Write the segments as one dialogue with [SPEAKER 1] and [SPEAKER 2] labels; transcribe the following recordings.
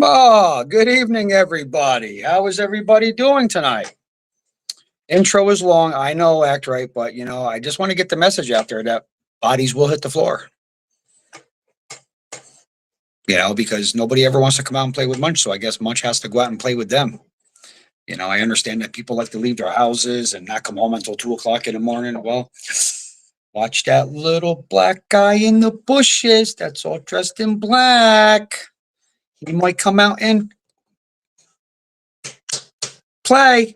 [SPEAKER 1] Oh, good evening, everybody. How is everybody doing tonight? Intro is long, I know, act right, but I just want to get the message out there that bodies will hit the floor. Because nobody ever wants to come out and play with Munch, so I guess Munch has to go out and play with them. I understand that people like to leave their houses and not come home until 2 o'clock in the morning. Well, watch that little black guy in the bushes that's all dressed in black. He might come out and play.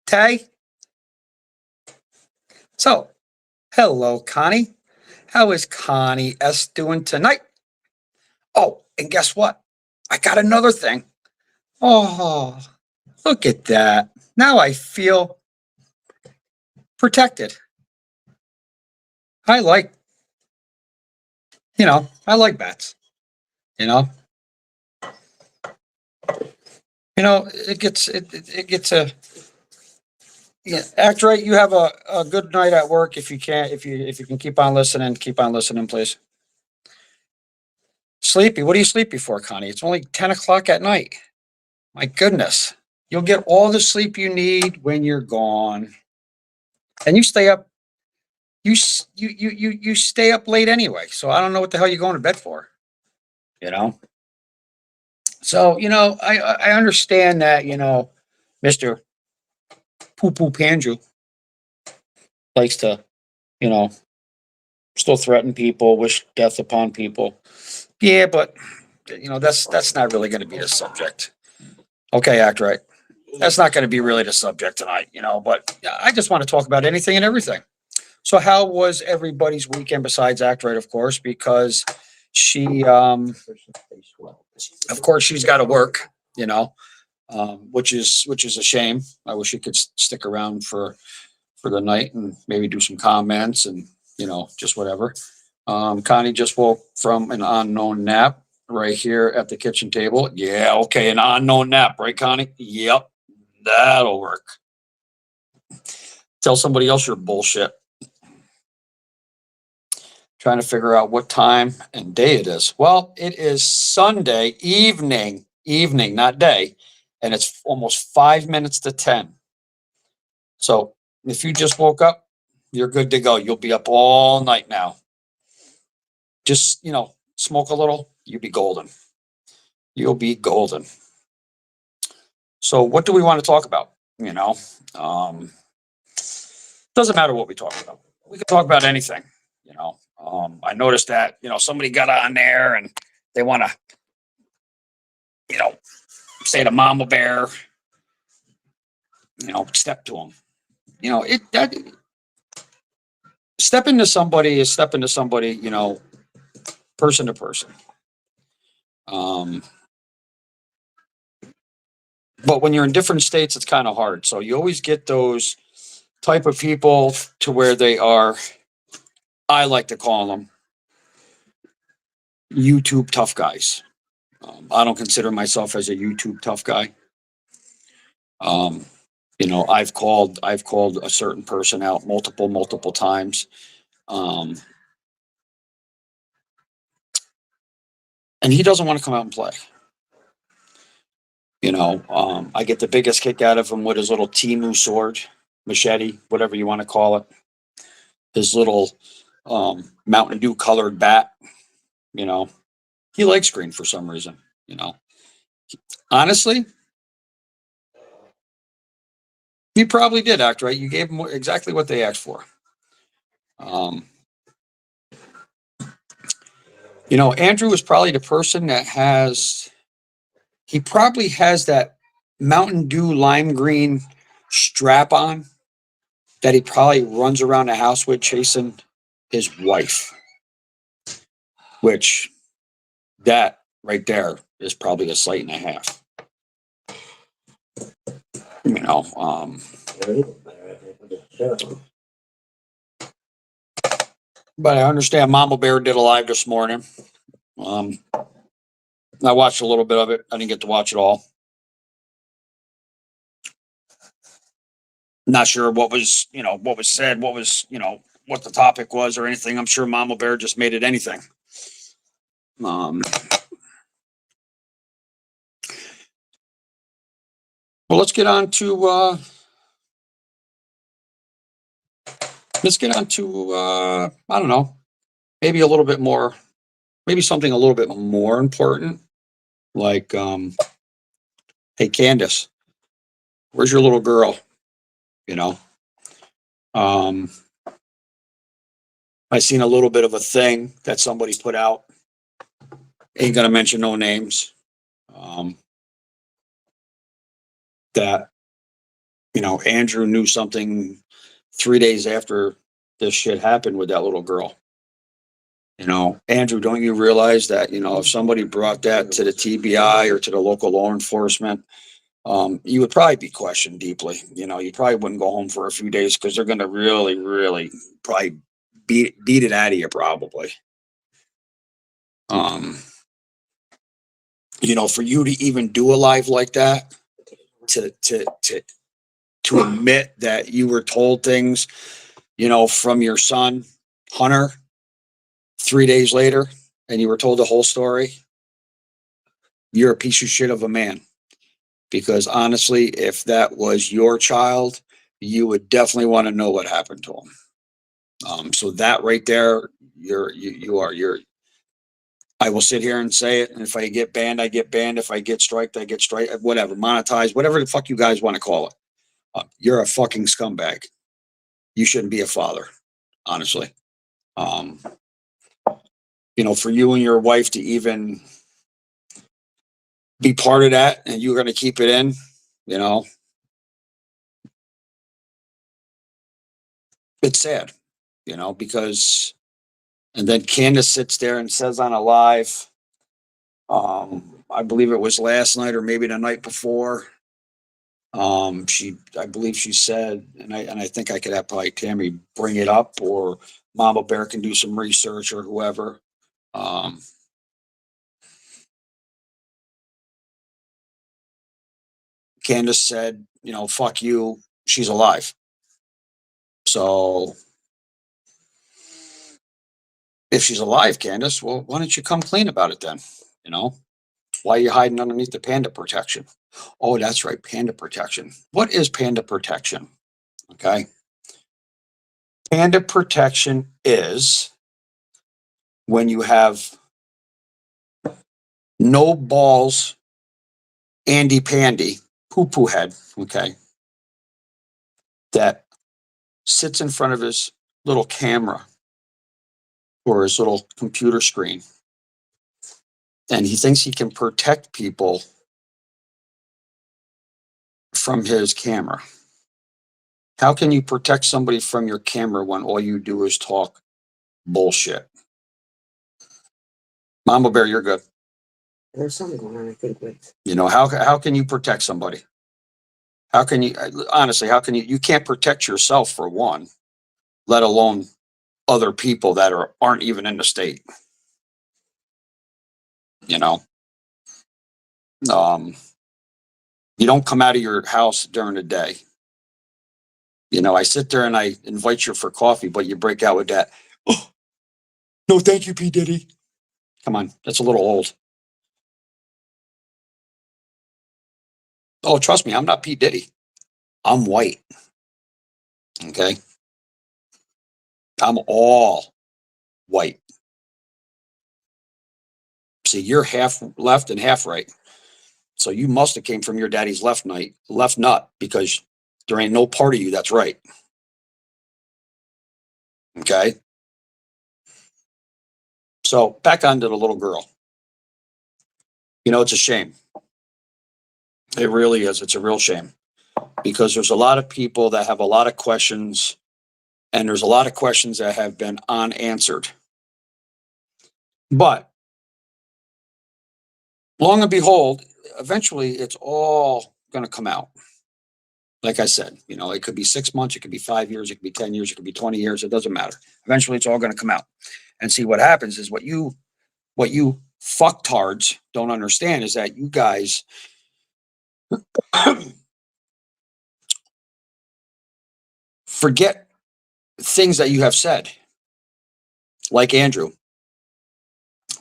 [SPEAKER 1] Tay. So, hello, Connie. How is Connie S doing tonight? Oh, and guess what? I got another thing. Oh, look at that. Now I feel protected. I like bats. It gets a act right. You have a good night at work if you can keep on listening, please. Sleepy. What are you sleepy for, Connie? It's only 10 o'clock at night. My goodness. You'll get all the sleep you need when you're gone. And you stay up. You stay up late anyway. So I don't know what the hell you're going to bed for. So, I understand that, Mr. Poo Poo Panju likes to, Still threaten people, wish death upon people. Yeah, but that's not really going to be the subject. Okay, act right. That's not going to be really the subject tonight, but I just want to talk about anything and everything. So how was everybody's weekend besides act right, of course, because she of course she's got to work, which is a shame. I wish she could stick around for the night and maybe do some comments and just whatever. Connie just woke from an unknown nap right here at the kitchen table. Yeah, okay, an unknown nap, right, Connie? Yep, that'll work. Tell somebody else your bullshit. Trying to figure out what time and day it is. Well, it is Sunday evening, not day, and it's almost 5 minutes to 10. So if you just woke up, you're good to go. You'll be up all night now. Just, smoke a little, you'll be golden. You'll be golden. So what do we want to talk about? Doesn't matter what we talk about. We can talk about anything. I noticed that, somebody got on there and they want to, say to Mama Bear, step to him. Stepping to somebody is stepping to somebody, person to person. But when you're in different states, it's kind of hard. So you always get those type of people to where they are, I like to call them YouTube tough guys. I don't consider myself as a YouTube tough guy. I've called a certain person out multiple times. And he doesn't want to come out and play. I get the biggest kick out of him with his little Timu sword, machete, whatever you want to call it. His little Mountain Dew colored bat. He likes green for some reason. Honestly, he probably did act right. You gave him exactly what they asked for. Andrew is probably the person that he probably has that Mountain Dew lime green strap on that he probably runs around the house with chasing his wife, which that right there is probably a sight and a half. But I understand Mama Bear did a live this morning. I watched a little bit of it. I didn't get to watch it all. Not sure what was said, what the topic was or anything. I'm sure Mama Bear just made it anything. Well, let's get on to I don't know, maybe a little bit more, maybe something a little bit more important, like hey Candace, where's your little girl? I seen a little bit of a thing that somebody put out. Ain't gonna mention no names. That Andrew knew something 3 days after this shit happened with that little girl. Andrew, don't you realize that if somebody brought that to the TBI or to the local law enforcement, you would probably be questioned deeply. You probably wouldn't go home for a few days because they're going to really, really probably beat it out of you, probably. For you to even do a live like that, to admit that you were told things, from your son Hunter 3 days later, and you were told the whole story, you're a piece of shit of a man. Because honestly, if that was your child, you would definitely want to know what happened to him. So that right there, you're. I will sit here and say it, and if I get banned, I get banned. If I get striked, I get striked. Whatever, monetized, whatever the fuck you guys want to call it. You're a fucking scumbag. You shouldn't be a father, honestly. Um, for you and your wife to even be part of that and you're going to keep it in, it's sad, because, and then Candace sits there and says on a live, I believe it was last night or maybe the night before. I believe she said, and I think I could have probably Tammy bring it up, or Mama Bear can do some research, or whoever. Um, Candace said, fuck you, she's alive. So if she's alive, Candace, well, why don't you come clean about it then? Why are you hiding underneath the panda protection? Oh, that's right, panda protection. What is panda protection? Okay. Panda protection is when you have no balls, Andy Pandy, poo poo head, okay, that sits in front of his little camera or his little computer screen. And he thinks he can protect people from his camera. How can you protect somebody from your camera when all you do is talk bullshit? Mama Bear, you're good.
[SPEAKER 2] There's something going on, I think, with.
[SPEAKER 1] How can you protect somebody? How can you, honestly, you can't protect yourself for one, let alone other people that aren't even in the state. You know, um, you don't come out of your house during the day. I sit there and I invite you for coffee, but you break out with that. Oh, no, thank you, P. Diddy. Come on, that's a little old. Oh, trust me, I'm not P. Diddy. I'm white. Okay. I'm all white. See, you're half left and half right. So you must have came from your daddy's left nut, because there ain't no part of you that's right. Okay. So back onto the little girl. It's a shame. It really is. It's a real shame, because there's a lot of people that have a lot of questions, and there's a lot of questions that have been unanswered. But long and behold, eventually it's all going to come out. Like I said, it could be 6 months, it could be 5 years, it could be 10 years, it could be 20 years. It doesn't matter. Eventually it's all going to come out. And see, what happens is what you fucktards don't understand is that you guys forget things that you have said. Like Andrew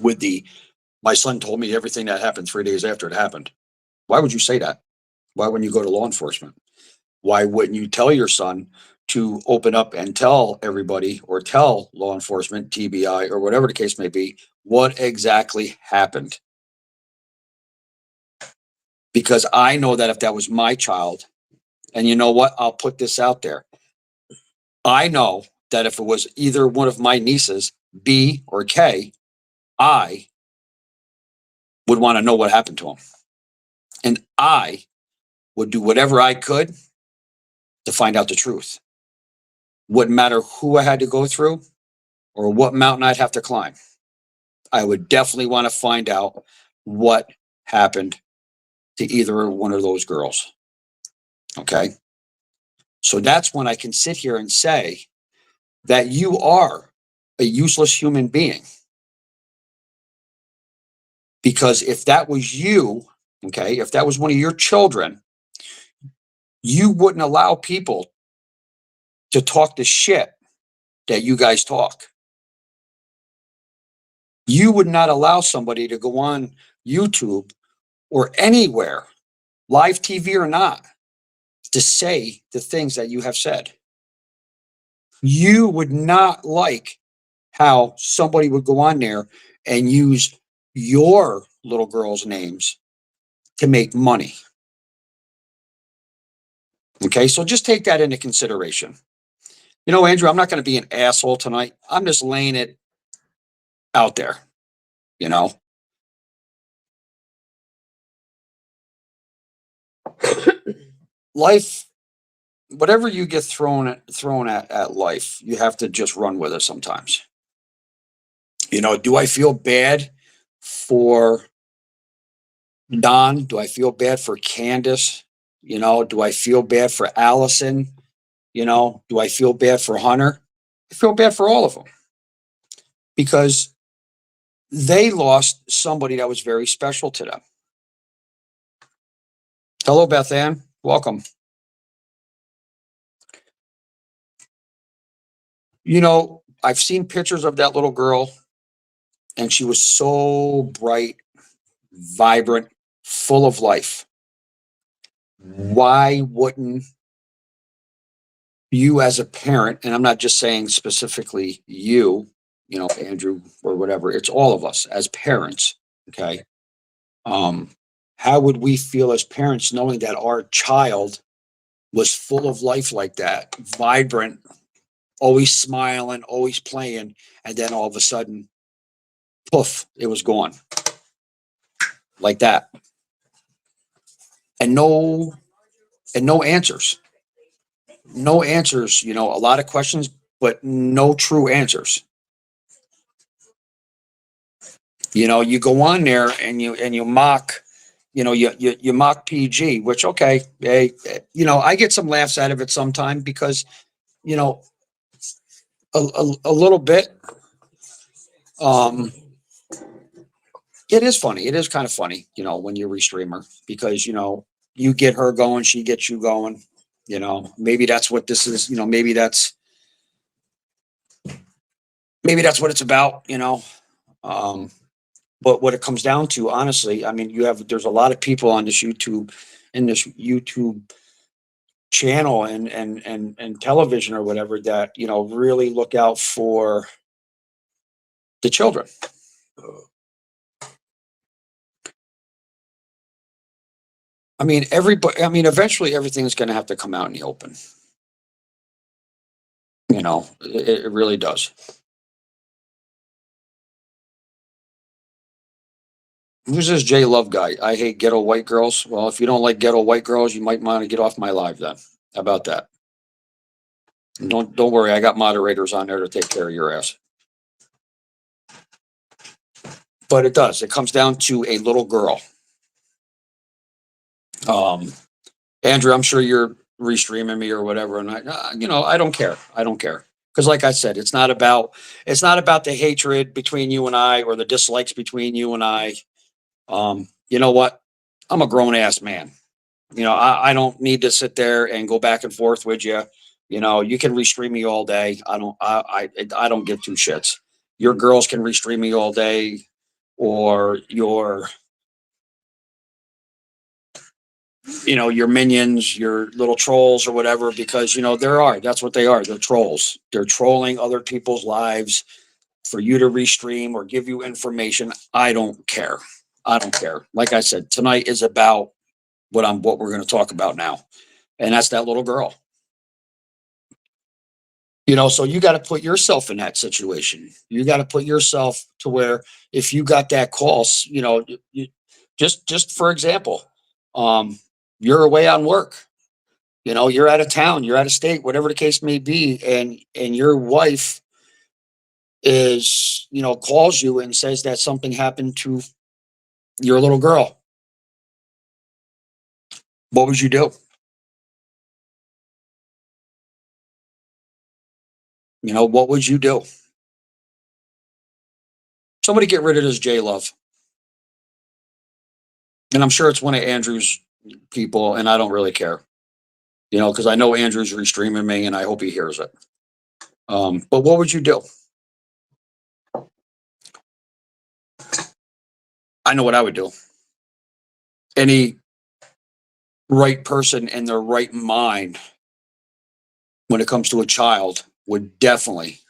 [SPEAKER 1] with my son told me everything that happened 3 days after it happened. Why would you say that? Why wouldn't you go to law enforcement? Why wouldn't you tell your son to open up and tell everybody, or tell law enforcement, TBI, or whatever the case may be, what exactly happened? Because I know that if that was my child, and you know what, I'll put this out there. I know that if it was either one of my nieces, B or K, I would want to know what happened to him. And I would do whatever I could to find out the truth. Wouldn't matter who I had to go through or what mountain I'd have to climb. I would definitely want to find out what happened to either one of those girls. Okay. So that's when I can sit here and say that you are a useless human being. Because if that was you, okay, if that was one of your children, you wouldn't allow people to talk the shit that you guys talk. You would not allow somebody to go on YouTube or anywhere, live TV or not, to say the things that you have said. You would not like how somebody would go on there and use your little girls' names to make money. Okay, so just take that into consideration. You know, Andrew, I'm not going to be an asshole tonight. I'm just laying it out there, you know? Life, whatever you get thrown at life, you have to just run with it sometimes. You know, do I feel bad for Don? Do I feel bad for Candace? You know, do I feel bad for Allison? You know, do I feel bad for Hunter? I feel bad for all of them because they lost somebody that was very special to them. Hello, Beth Ann. Welcome. You know, I've seen pictures of that little girl, and she was so bright, vibrant, full of life. Why wouldn't you, as a parent, and I'm not just saying specifically you, you know, Andrew or whatever, it's all of us as parents, okay? Um, how would we feel as parents knowing that our child was full of life like that, vibrant, always smiling, always playing, and then all of a sudden, poof, it was gone like that. And no answers. No answers, you know, a lot of questions, but no true answers. You know, you go on there and you mock, you know, you mock PG, which okay, hey, you know, I get some laughs out of it sometime because, you know, a little bit. Um, it is funny. It is kind of funny, you know, when you restream her because you know you get her going, she gets you going. You know, maybe that's what this is. You know, maybe that's what it's about. You know, um, but what it comes down to, honestly, I mean, there's a lot of people on this YouTube channel and television or whatever that you know really look out for the children. I mean, everybody. I mean, eventually, everything's going to have to come out in the open. You know, it really does. Who's this J Love guy? I hate ghetto white girls. Well, if you don't like ghetto white girls, you might want to get off my live then. How about that? And don't worry, I got moderators on there to take care of your ass. But it does. It comes down to a little girl. Um, Andrew, I'm sure you're restreaming me or whatever, and you know, I don't care. I don't care because, like I said, it's not about the hatred between you and I or the dislikes between you and I. You know what? I'm a grown ass man. You know, I don't need to sit there and go back and forth with you. You know, you can restream me all day. I don't give two shits. Your girls can restream me all day, or your minions, your little trolls or whatever, because that's what they are. They're trolls. They're trolling other people's lives for you to restream or give you information. I don't care. I don't care. Like I said, tonight is about what we're going to talk about now. And that's that little girl. So you got to put yourself in that situation. You got to put yourself to where if you got that call, you, just for example, you're away on work, you're out of town, you're out of state, whatever the case may be. And your wife calls you and says that something happened to your little girl. What would you do? What would you do? Somebody get rid of this J Love. And I'm sure it's one of Andrew's people, and I don't really care, because I know Andrew's restreaming me, and I hope he hears it. But what would you do? I know what I would do. Any right person in their right mind, when it comes to a child, would definitely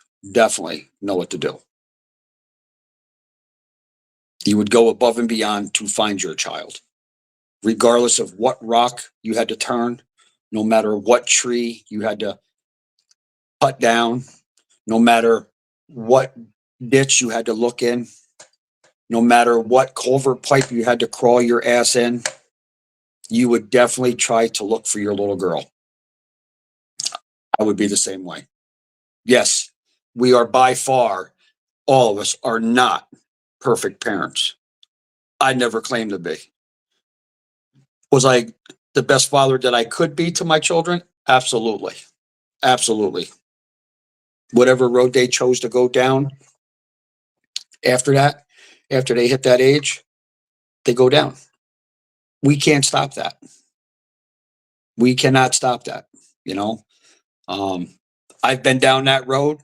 [SPEAKER 1] know what to do. You would go above and beyond to find your child, regardless of what rock you had to turn, no matter what tree you had to cut down, no matter what ditch you had to look in, no matter what culvert pipe you had to crawl your ass in, you would definitely try to look for your little girl. I would be the same way. Yes, we are by far, all of us are not perfect parents. I never claimed to be. Was I the best father that I could be to my children? Absolutely. Absolutely. Whatever road they chose to go down after that, after they hit that age, they go down. We can't stop that. We cannot stop that, you know? Um, I've been down that road.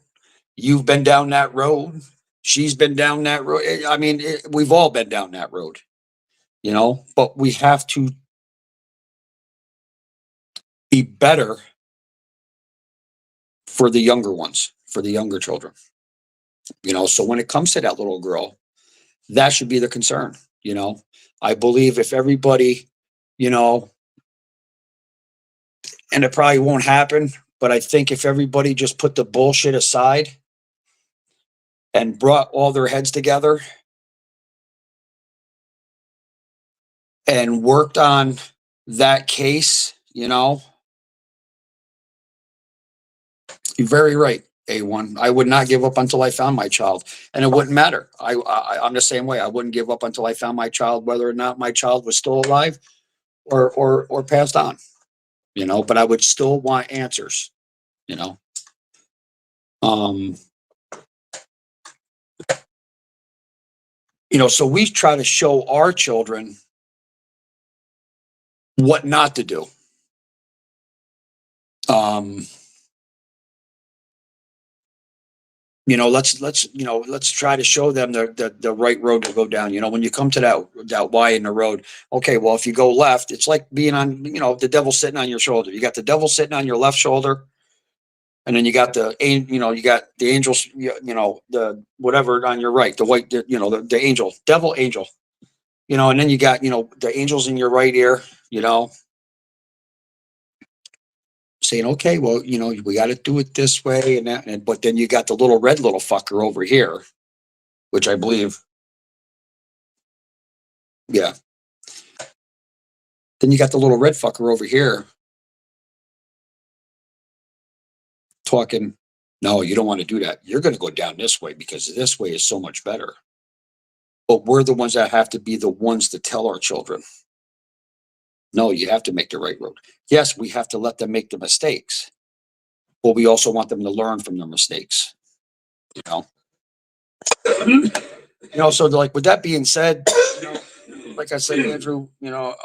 [SPEAKER 1] You've been down that road. She's been down that road. I mean, we've all been down that road, you know, but we have to be better for the younger ones, for the younger children, you know. So when it comes to that little girl, that should be the concern, you know. I believe if everybody, you know, and it probably won't happen, but I think if everybody just put the bullshit aside and brought all their heads together and worked on that case, you know, you're very right. A1. I would not give up until I found my child, and it wouldn't matter. I'm the same way. I wouldn't give up until I found my child, whether or not my child was still alive or passed on. You know, but I would still want answers. You know, um, you know. So we try to show our children what not to do. Um, you know, let's try to show them the right road to go down. You know, when you come to that Y in the road, okay, well, if you go left, it's like being on, you know, the devil sitting on your shoulder. You got the devil sitting on your left shoulder, and then you got you got the angels, you know, the whatever on your right, the white, you know, the angel, devil, angel, you know, and then you got, you know, the angels in your right ear, you know, saying, okay, well, you know, we got to do it this way and that, but then you got the little red little fucker over here, which I believe, yeah. Then you got the little red fucker over here talking, no, you don't want to do that. You're going to go down this way because this way is so much better. But we're the ones that have to be the ones to tell our children, no, you have to make the right road. Yes, we have to let them make the mistakes, but we also want them to learn from their mistakes, you know? You know, so like with that being said, you know, like I said, Andrew, you know,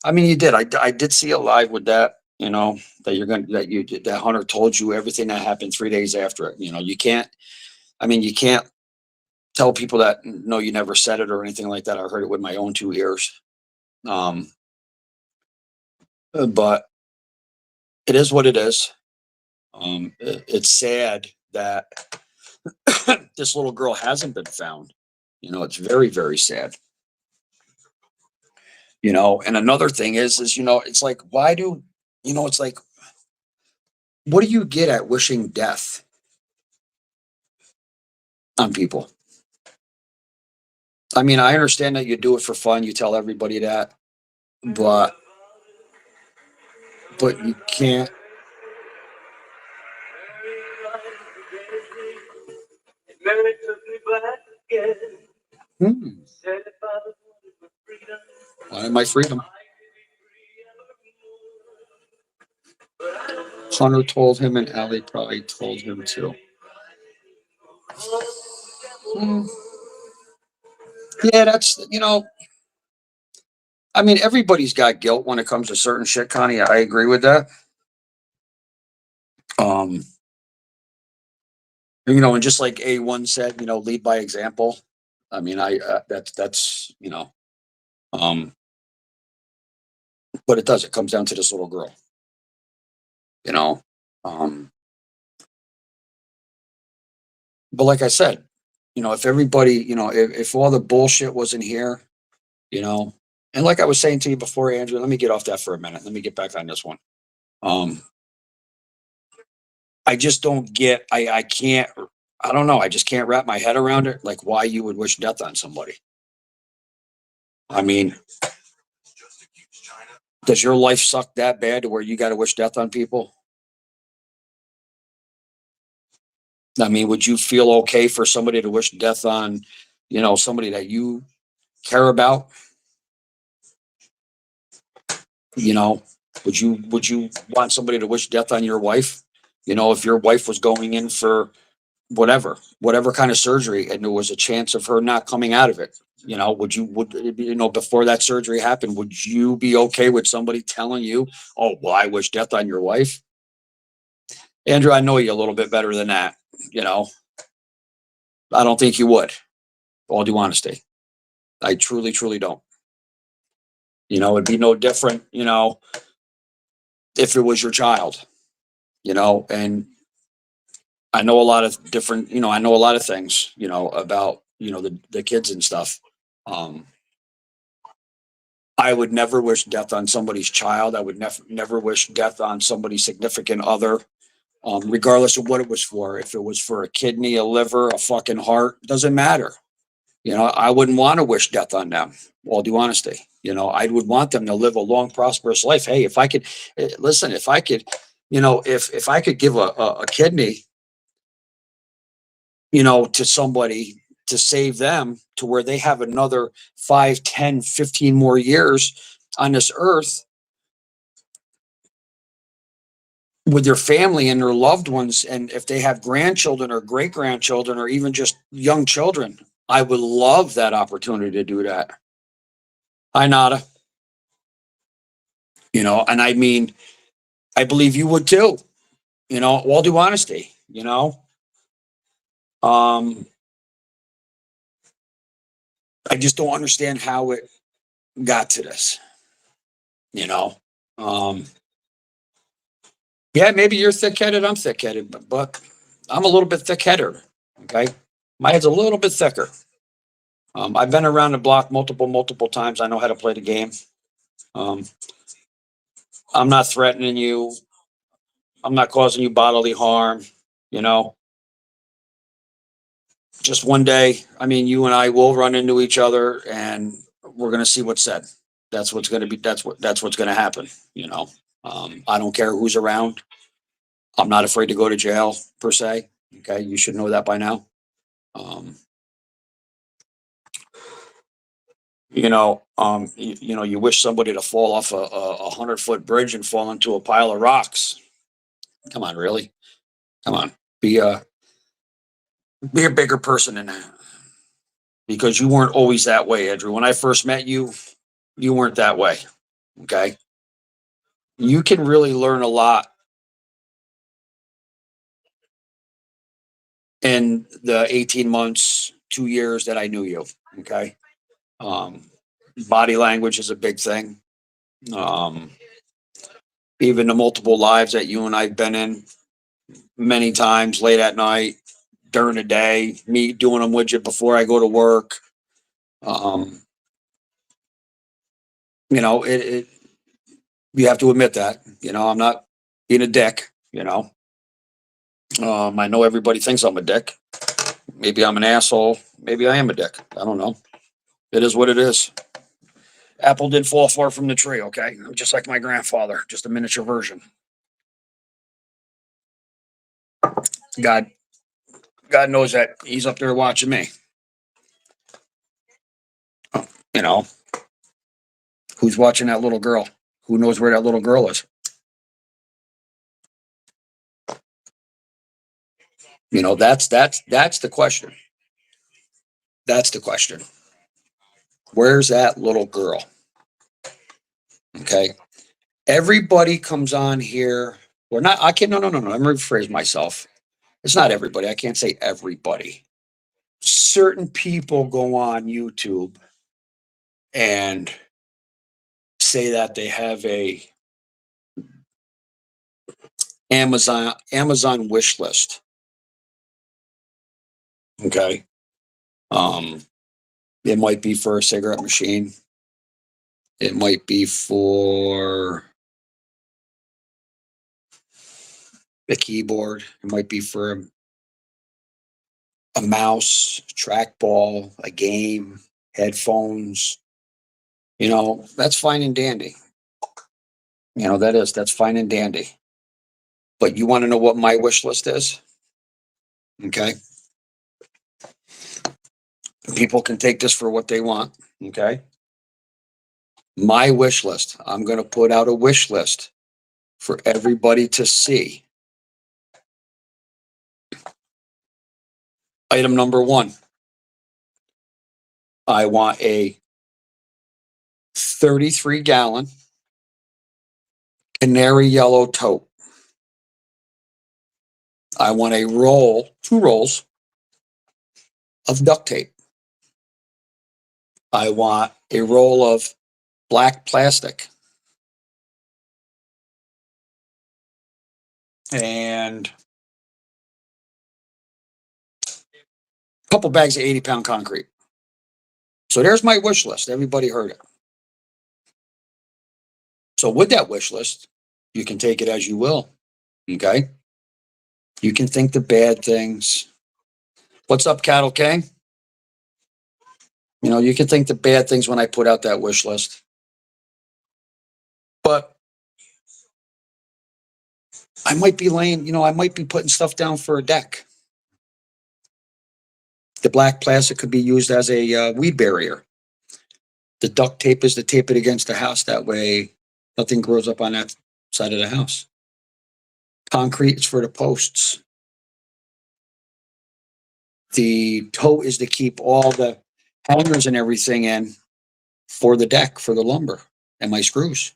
[SPEAKER 1] I mean, you did. I did see it live with that. You know that Hunter told you everything that happened 3 days after it. You know, you can't. I mean, you can't tell people that no, you never said it or anything like that. I heard it with my own two ears. Um, but it is what it is. It's sad that this little girl hasn't been found. You know, it's very, very sad. You know, and another thing is, you know, it's like, why do, you know, it's like, what do you get at wishing death on people? I mean, I understand that you do it for fun. You tell everybody that, but you can't. Hmm. Why am I freedom? Hunter told him, and Allie probably told him too. Hmm. Yeah, that's, you know, I mean, everybody's got guilt when it comes to certain shit, Connie. I agree with that. Um, you know, and just like A1 said, you know, lead by example. I mean, that's you know, um, but it does. It comes down to this little girl. You know, um, but like I said, you know, if everybody, you know, if all the bullshit wasn't here, you know, and like I was saying to you before, Andrew, let me get off that for a minute. Let me get back on this one. Um, I just don't get, I can't, I don't know. I just can't wrap my head around it. Like why you would wish death on somebody. I mean, does your life suck that bad to where you got to wish death on people? I mean, would you feel okay for somebody to wish death on, somebody that you care about? You know, would you want somebody to wish death on your wife? If your wife was going in for whatever kind of surgery, and there was a chance of her not coming out of it, before that surgery happened, would you be okay with somebody telling you, oh, well, I wish death on your wife? Andrew, I know you a little bit better than that. You know, I don't think you would, all due honesty. I truly, truly don't. It'd be no different, if it was your child, and I know a lot of different, I know a lot of things, about, the kids and stuff. Um, I would never wish death on somebody's child. I would never wish death on somebody's significant other, regardless of what it was for. If it was for a kidney, a liver, a fucking heart, doesn't matter. I wouldn't want to wish death on them, all due honesty. I would want them to live a long, prosperous life. Hey, if I could, listen, if I could, if I could give a kidney, to somebody to save them to where they have another 5, 10, 15 more years on this earth with their family and their loved ones. And if they have grandchildren or great grandchildren or even just young children, I would love that opportunity to do that. Hi, Nada. And I mean, I believe you would too, all due honesty, um, I just don't understand how it got to this, you know, um, yeah, maybe you're thick-headed, I'm thick-headed, but I'm a little bit thick-headed. Okay. My head's a little bit thicker. I've been around the block multiple times. I know how to play the game. Um, I'm not threatening you. I'm not causing you bodily harm, you know. Just one day, I mean, you and I will run into each other and we're going to see what's said. That's what's going to be, that's what's going to happen. I don't care who's around. I'm not afraid to go to jail per se. Okay. You should know that by now. Um, you wish somebody to fall off a 100-foot bridge and fall into a pile of rocks. Come on, really? Come on, be a bigger person than that. Because you weren't always that way, Andrew. When I first met you, you weren't that way. Okay, you can really learn a lot in the 18 months, 2 years that I knew you. Okay, um, body language is a big thing. Um, Even the multiple lives that you and I've been in many times, late at night, during the day, me doing them with you before I go to work. Um, it you have to admit that. I'm not being a dick. I know everybody thinks I'm a dick. Maybe I'm an asshole. Maybe I am a dick. I don't know. It is what it is. Apple did fall far from the tree. Okay, just like my grandfather, just a miniature version. God, God knows that he's up there watching me. You know, who's watching that little girl? Who knows where that little girl is? That's the question. That's the question. Where's that little girl? Okay. Everybody comes on here. Or not. I can't. No. Let me rephrase myself. It's not everybody. I can't say everybody. Certain people go on YouTube and say that they have a Amazon wish list. Okay. Um, it might be for a cigarette machine. It might be for a keyboard. It might be for a mouse, trackball, a game, headphones. That's fine and dandy. That's fine and dandy. But you want to know what my wish list is? Okay. People can take this for what they want. Okay. My wish list. I'm going to put out a wish list for everybody to see. Item number 1. I want a 33-gallon canary yellow tote. I want 2 rolls of duct tape. I want a roll of black plastic. And a couple bags of 80-pound concrete. So there's my wish list. Everybody heard it. So with that wish list, you can take it as you will. Okay. You can think the bad things. What's up, Cattle King? You can think the bad things when I put out that wish list. But I might be I might be putting stuff down for a deck. The black plastic could be used as a weed barrier. The duct tape is to tape it against the house. That way nothing grows up on that side of the house. Concrete is for the posts. The tote is to keep all the hangers and everything in for the deck, for the lumber and my screws.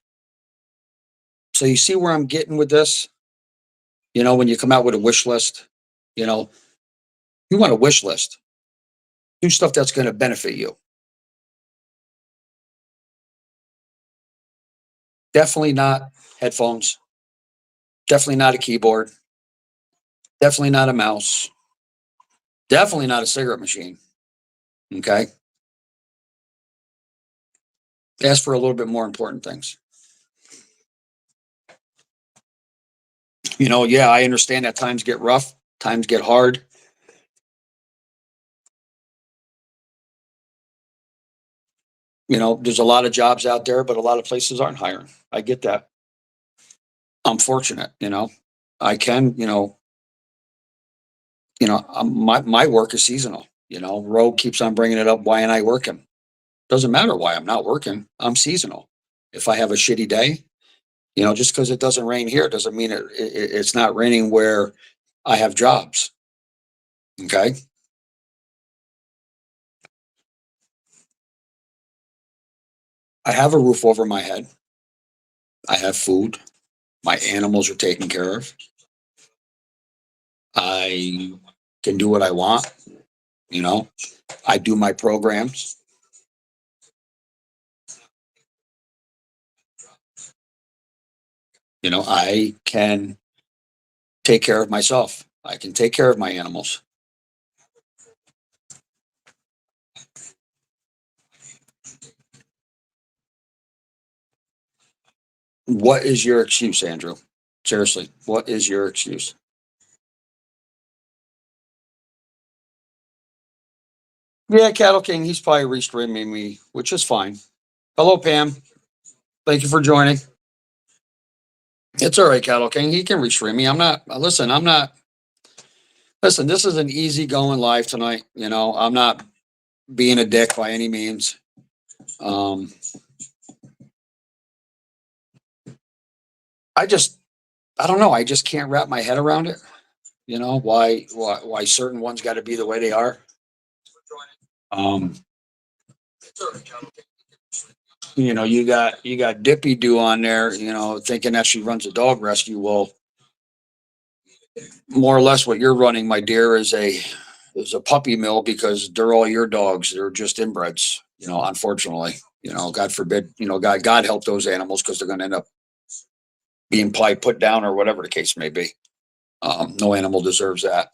[SPEAKER 1] So you see where I'm getting with this? When you come out with a wish list, you want a wish list. Do stuff that's going to benefit you. Definitely not headphones. Definitely not a keyboard. Definitely not a mouse. Definitely not a cigarette machine. Okay. Ask for a little bit more important things. Yeah, I understand that times get rough, times get hard. There's a lot of jobs out there, but a lot of places aren't hiring. I get that. I'm fortunate, I can, my work is seasonal. Rogue keeps on bringing it up. Why am I working? Doesn't matter why I'm not working. I'm seasonal. If I have a shitty day, just because it doesn't rain here doesn't mean it's not raining where I have jobs. Okay. I have a roof over my head. I have food. My animals are taken care of. I can do what I want. I do my programs. I can take care of myself. I can take care of my animals. What is your excuse, Andrew? Seriously, what is your excuse? Yeah, Cattle King, he's probably restreaming me, which is fine. Hello, Pam. Thank you for joining. It's all right, Cattle King. He can restream me. Listen, this is an easy going live tonight. I'm not being a dick by any means. I don't know. I just can't wrap my head around it. Why certain ones got to be the way they are. You got Dippy Doo on there, thinking that she runs a dog rescue. Well, more or less what you're running, my dear, is a puppy mill, because they're all your dogs. They're just inbreds, unfortunately. God forbid, God help those animals, because they're going to end up being probably put down or whatever the case may be. No animal deserves that.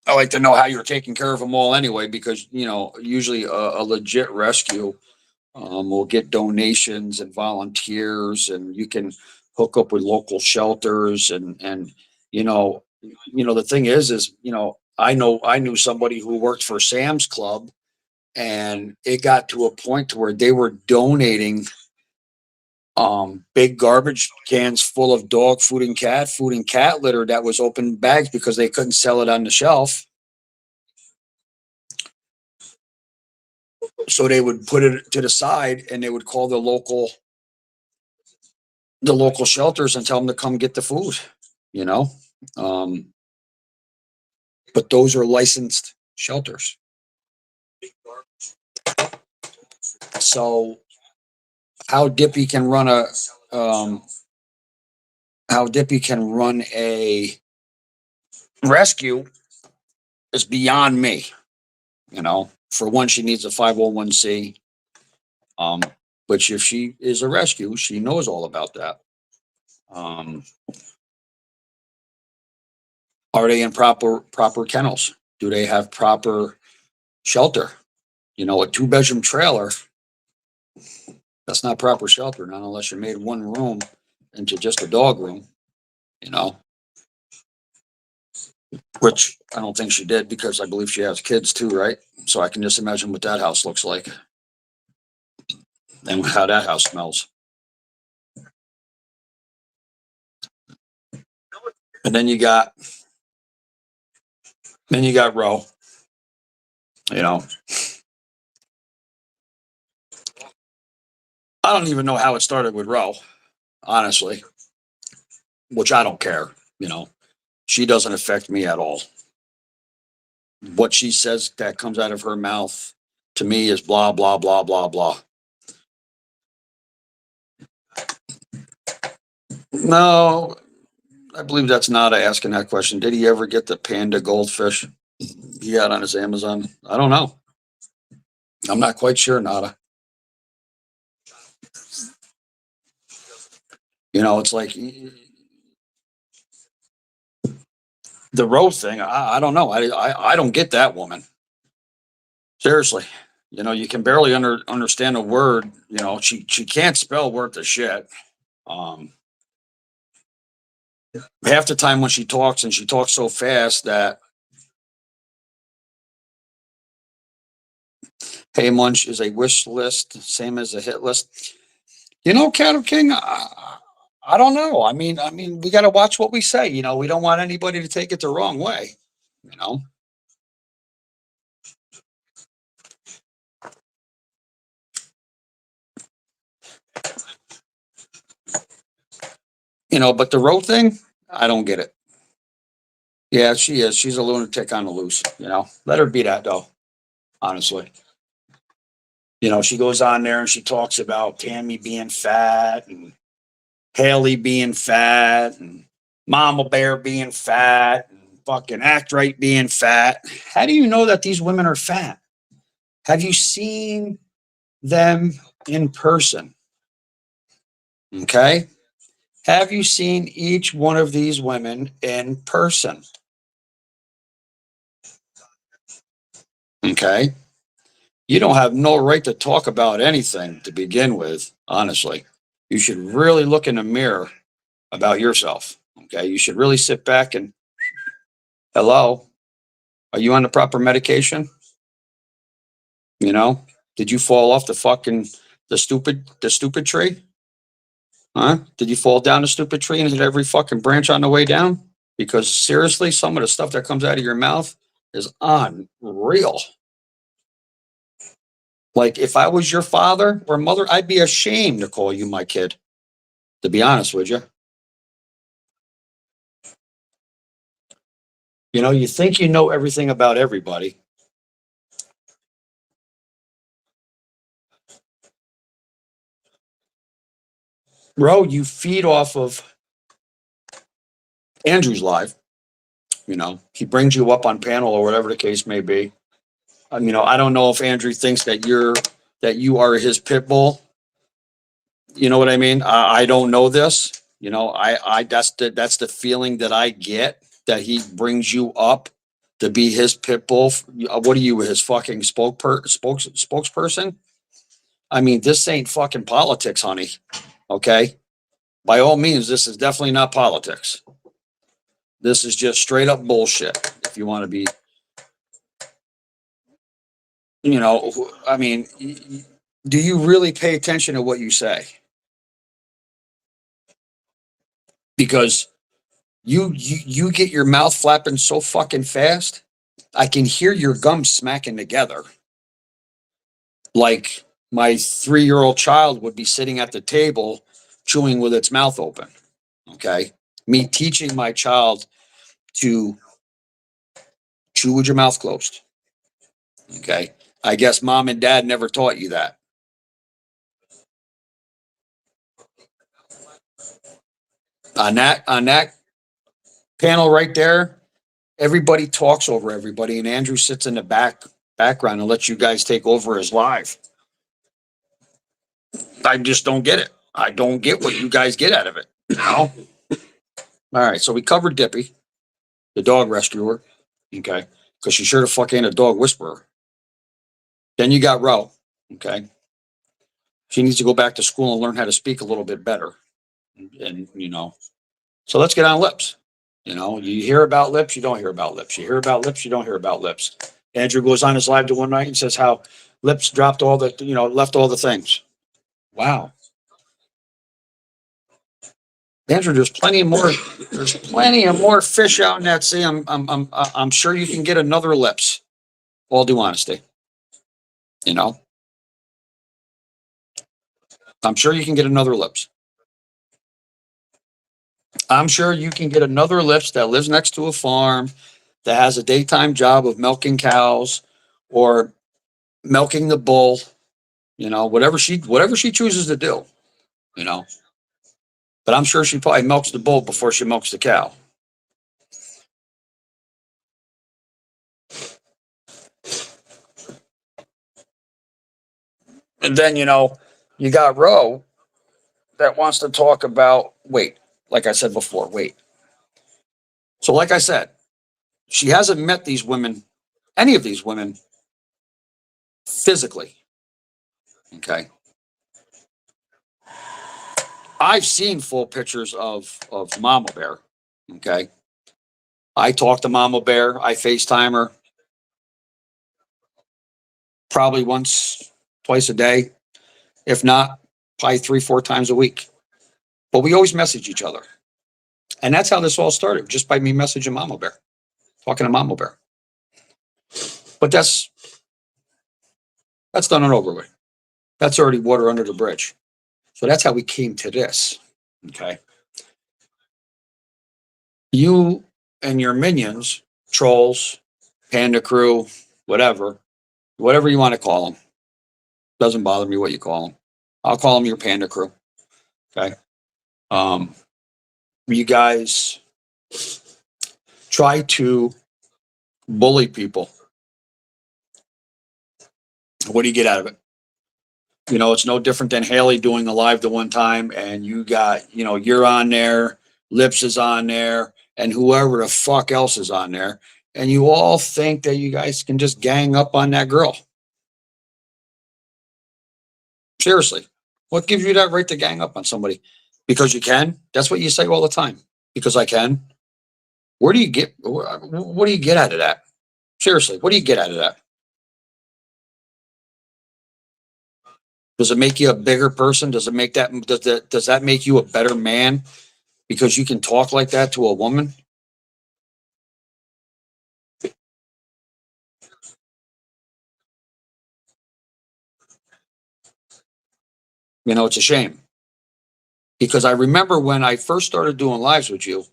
[SPEAKER 1] I like to know how you're taking care of them all anyway, because, usually a legit rescue We'll get donations and volunteers, and you can hook up with local shelters, and the thing is, I knew somebody who worked for Sam's Club, and it got to a point to where they were donating big garbage cans full of dog food and cat litter that was open bags because they couldn't sell it on the shelf. So they would put it to the side, and they would call the local shelters and tell them to come get the food, you know. Um, but those are licensed shelters. So how Dippy can run um, a rescue is beyond me. For one, she needs a 501c. Which if she is a rescue, she knows all about that. Are they in proper kennels? Do they have proper shelter? A 2-bedroom trailer, that's not proper shelter, not unless you made one room into just a dog room, which I don't think she did, because I believe she has kids too, right? So I can just imagine what that house looks like and how that house smells. And then you got Ro, I don't even know how it started with Ro, honestly, which I don't care. She doesn't affect me at all. What she says that comes out of her mouth to me is blah, blah, blah, blah, blah. No, I believe that's Nada asking that question. Did he ever get the panda goldfish he had on his Amazon? I don't know. I'm not quite sure, Nada. It's like the Ro thing. I don't know. I don't get that woman. Seriously. You can barely understand a word. She can't spell worth of shit. Half the time when she talks, and she talks so fast that, hey, Munch is a wish list, same as a hit list. Cattle King, I don't know. I mean, we got to watch what we say. We don't want anybody to take it the wrong way. You know. But the road thing, I don't get it. Yeah, she is. She's a lunatic on the loose. Let her be that though. Honestly, she goes on there and she talks about Tammy being fat and Haley being fat and Mama Bear being fat and fucking Act Right being fat. How do you know that these women are fat? Have you seen them in person? Okay. Have you seen each one of these women in person? Okay. You don't have no right to talk about anything to begin with, honestly. You should really look in the mirror about yourself. Okay. You should really sit back and, hello, are you on the proper medication? Did you fall off the stupid tree? Huh? Did you fall down the stupid tree and hit every fucking branch on the way down? Because seriously, some of the stuff that comes out of your mouth is unreal. Like, if I was your father or mother, I'd be ashamed to call you my kid, to be honest with you. You think you know everything about everybody. Bro, you feed off of Andrew's live. He brings you up on panel or whatever the case may be. I don't know if Andrew thinks that you are his pit bull. You know what I mean? I don't know this. I that's the feeling that I get, that he brings you up to be his pit bull. What are you, his fucking spokesperson? I mean, this ain't fucking politics, honey. Okay. By all means, this is definitely not politics. This is just straight up bullshit. If you want to be, I mean, do you really pay attention to what you say? Because you get your mouth flapping so fucking fast, I can hear your gums smacking together. Like my 3-year-old child would be sitting at the table chewing with its mouth open. Okay. Me teaching my child to chew with your mouth closed. Okay. I guess mom and dad never taught you that. On that panel right there, everybody talks over everybody, and Andrew sits in the background and lets you guys take over his live. I just don't get it. I don't get what you guys get out of it. All right, so we covered Dippy, the dog rescuer. Okay, because she sure the fuck ain't a dog whisperer. Then you got Ro. Okay, she needs to go back to school and learn how to speak a little bit better. And so let's get on lips. You hear about lips, you don't hear about lips. You hear about lips, you don't hear about lips. Andrew goes on his live to one night and says how lips dropped all the, left all the things. Wow. Andrew, there's plenty more. There's plenty of more fish out in that sea. I'm sure you can get another lips. All due honesty, you know. I'm sure you can get another lips. I'm sure you can get another lips that lives next to a farm that has a daytime job of milking cows or milking the bull. Whatever she chooses to do. You know, but I'm sure she probably milks the bull before she milks the cow. And then you got Ro that wants to talk about weight. Like I said before, weight. So, like I said, she hasn't met these women, any of these women, physically. Okay, I've seen full pictures of Mama Bear. Okay, I talk to Mama Bear. I FaceTime her probably once, twice a day, if not, probably 3, 4 times a week. But we always message each other, and that's how this all started, just by me messaging Mama Bear, talking to Mama Bear. But that's done and over with. That's already water under the bridge. So that's how we came to this. Okay. You and your minions, trolls, panda crew, whatever you want to call them, doesn't bother me what you call them. I'll call them your panda crew. Okay. Um, you guys try to bully people. What do you get out of it? It's no different than Haley doing a live the one time, and you got, you're on there, Lips is on there, and whoever the fuck else is on there, and you all think that you guys can just gang up on that girl. Seriously, what gives you that right to gang up on somebody? Because you can? That's what you say all the time. Because I can. Where do you get? What do you get out of that? Seriously, what do you get out of that? Does it make you a bigger person? Does it make that? Does that make you a better man because you can talk like that to a woman? It's a shame. Because I remember when I first started doing lives with you,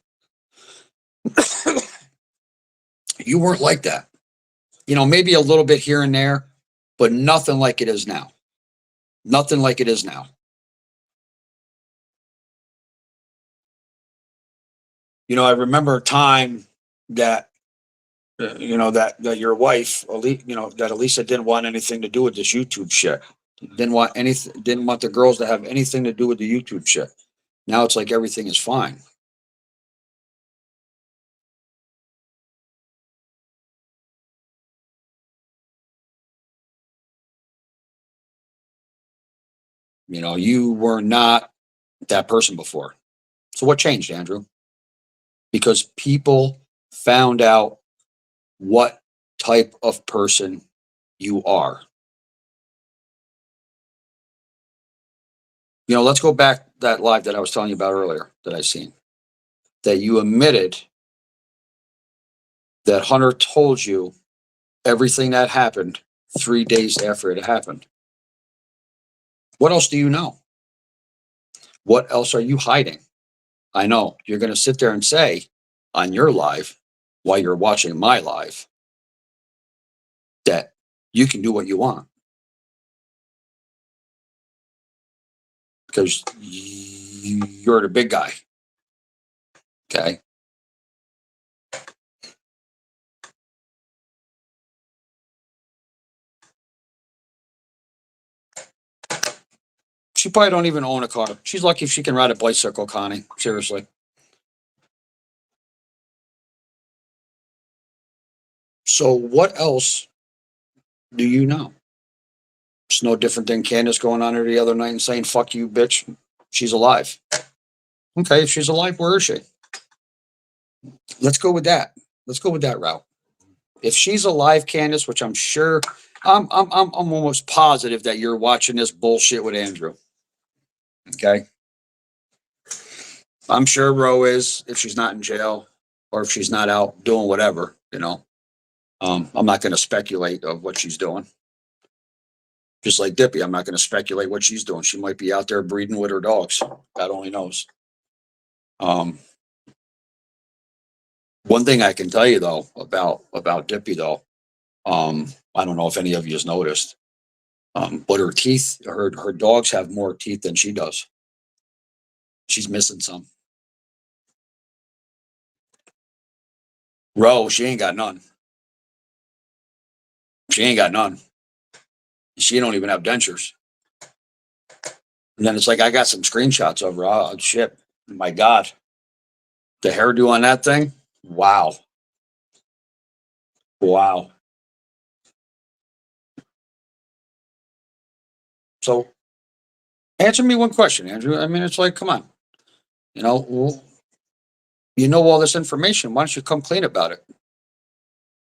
[SPEAKER 1] you weren't like that. Maybe a little bit here and there, but nothing like it is now. Nothing like it is now. I remember a time that that your wife, that Elisa didn't want anything to do with this YouTube shit. Didn't want the girls to have anything to do with the YouTube shit. Now it's like everything is fine. You know, you were not that person before. So what changed, Andrew? Because people found out what type of person you are. You know, let's go back that live that I was telling you about earlier that I seen. That you admitted that Hunter told you everything that happened 3 days after it happened. What else do you know? What else are you hiding? I know you're going to sit there and say on your live while you're watching my live that you can do what you want because you're the big guy. Okay. She probably don't even own a car. She's lucky if she can ride a bicycle, Connie. Seriously. So what else do you know? It's no different than Candace going on her the other night and saying, fuck you, bitch. She's alive. Okay, if she's alive, where is she? Let's go with that. Let's go with that route. If she's alive, Candace, which I'm sure, I'm almost positive that you're watching this bullshit with Andrew. Okay. I'm sure Ro is, if she's not in jail or if she's not out doing whatever, you know. I'm not going to speculate of what she's doing. Just like Dippy, I'm not going to speculate what she's doing. She might be out there breeding with her dogs. God only knows. One thing I can tell you though about Dippy though, I don't know if any of you has noticed, but her teeth, her dogs have more teeth than she does. She's missing some. Ro, she ain't got none. She ain't got none. She don't even have dentures. And then it's like I got some screenshots of her. Oh shit! My God, the hairdo on that thing. Wow, wow. So answer me one question, Andrew. I mean, it's like, come on. You know, well, you know all this information. Why don't you come clean about it?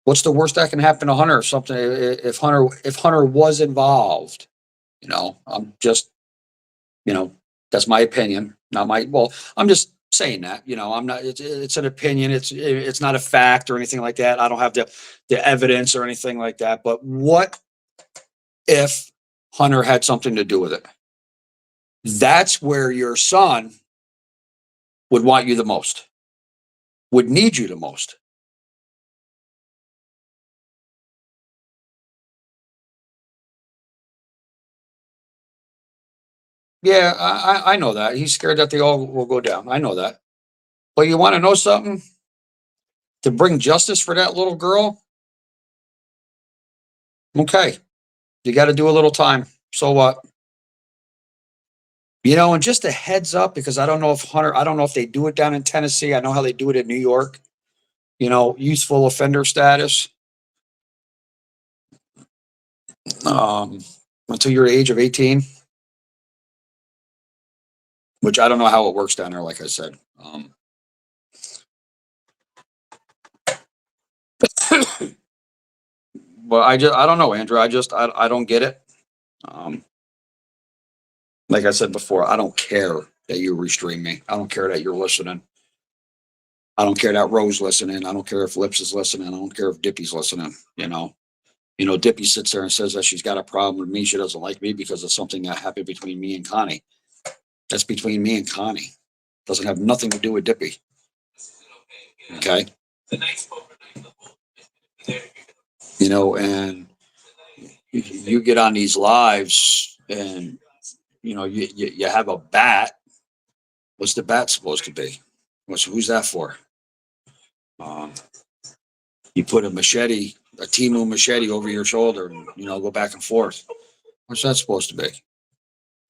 [SPEAKER 1] What's the worst that can happen to Hunter if something if Hunter was involved? You know, I'm just, you know, that's my opinion, not my, well, I'm just saying that, you know, I'm not, it's an opinion. It's not a fact or anything like that. I don't have the evidence or anything like that. But what if Hunter had something to do with it? That's where your son would want you the most, would need you the most. Yeah, I know that. He's scared that they all will go down. I know that. But you want to know something? To bring justice for that little girl, okay, you got to do a little time. So what? You know, and just a heads up, because I don't know if Hunter, I don't know if they do it down in Tennessee. I know how they do it in New York. You know, youthful offender status, um, until you're the age of 18, which I don't know how it works down there. Like I said, but I don't know, Andrew. I don't get it. Um, like I said before, I don't care that you restrain me. I don't care that you're listening. I don't care that Rose listening. I don't care if Lips is listening. I don't care if Dippy's listening. You know, Dippy sits there and says that she's got a problem with me. She doesn't like me because of something that happened between me and Connie. That's between me and Connie. Doesn't have nothing to do with Dippy. Okay. You know, and you get on these lives and, you know, you have a bat. What's the bat supposed to be? Who's that for? Um, you put a machete, a Timu machete over your shoulder and, you know, go back and forth. What's that supposed to be?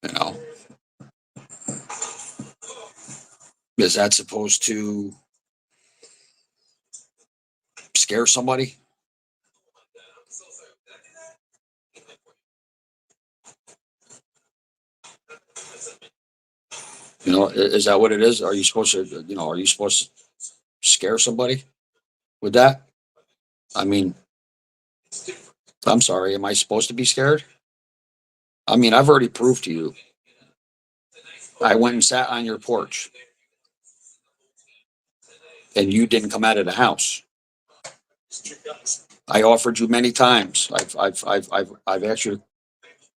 [SPEAKER 1] You know, is that supposed to scare somebody? Is that what it is? Are you supposed to, are you supposed to scare somebody with that? I mean, I'm sorry. Am I supposed to be scared? I mean, I've already proved to you. I went and sat on your porch and you didn't come out of the house. I offered you many times. I've asked you to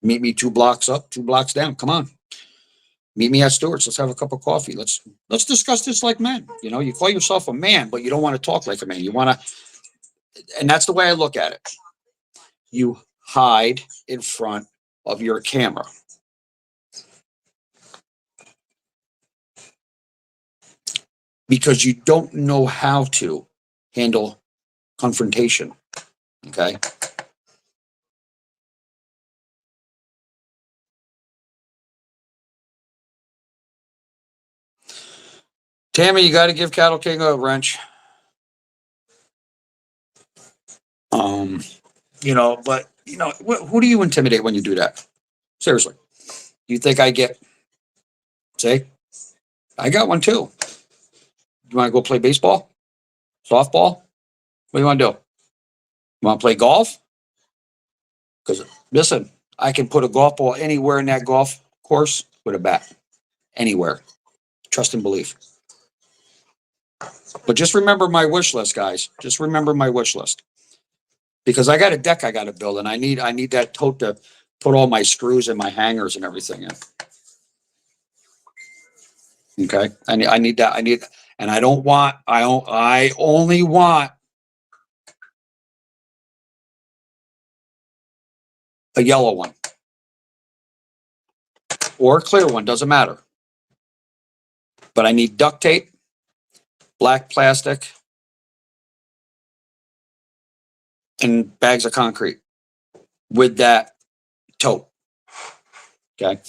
[SPEAKER 1] meet me 2 blocks up, 2 blocks down. Come on. Meet me at Stewart's. Let's have a cup of coffee. Let's discuss this like men. You call yourself a man, but you don't want to talk like a man. You want to, and that's the way I look at it. You hide in front of your camera. Because you don't know how to handle confrontation. Okay. Tammy, you got to give Cattle King a wrench. But who do you intimidate when you do that? Seriously. You think say, I got one too. You want to go play baseball? Softball? What do you want to do? You want to play golf? Because listen, I can put a golf ball anywhere in that golf course with a bat. Anywhere. Trust and belief. But just remember my wish list, guys. Just remember my wish list. Because I got a deck I got to build, and I need that tote to put all my screws and my hangers and everything in. Okay, I need that. And I don't want. I only want a yellow one or a clear one. Doesn't matter. But I need duct tape, black plastic, and bags of concrete with that tote. Okay.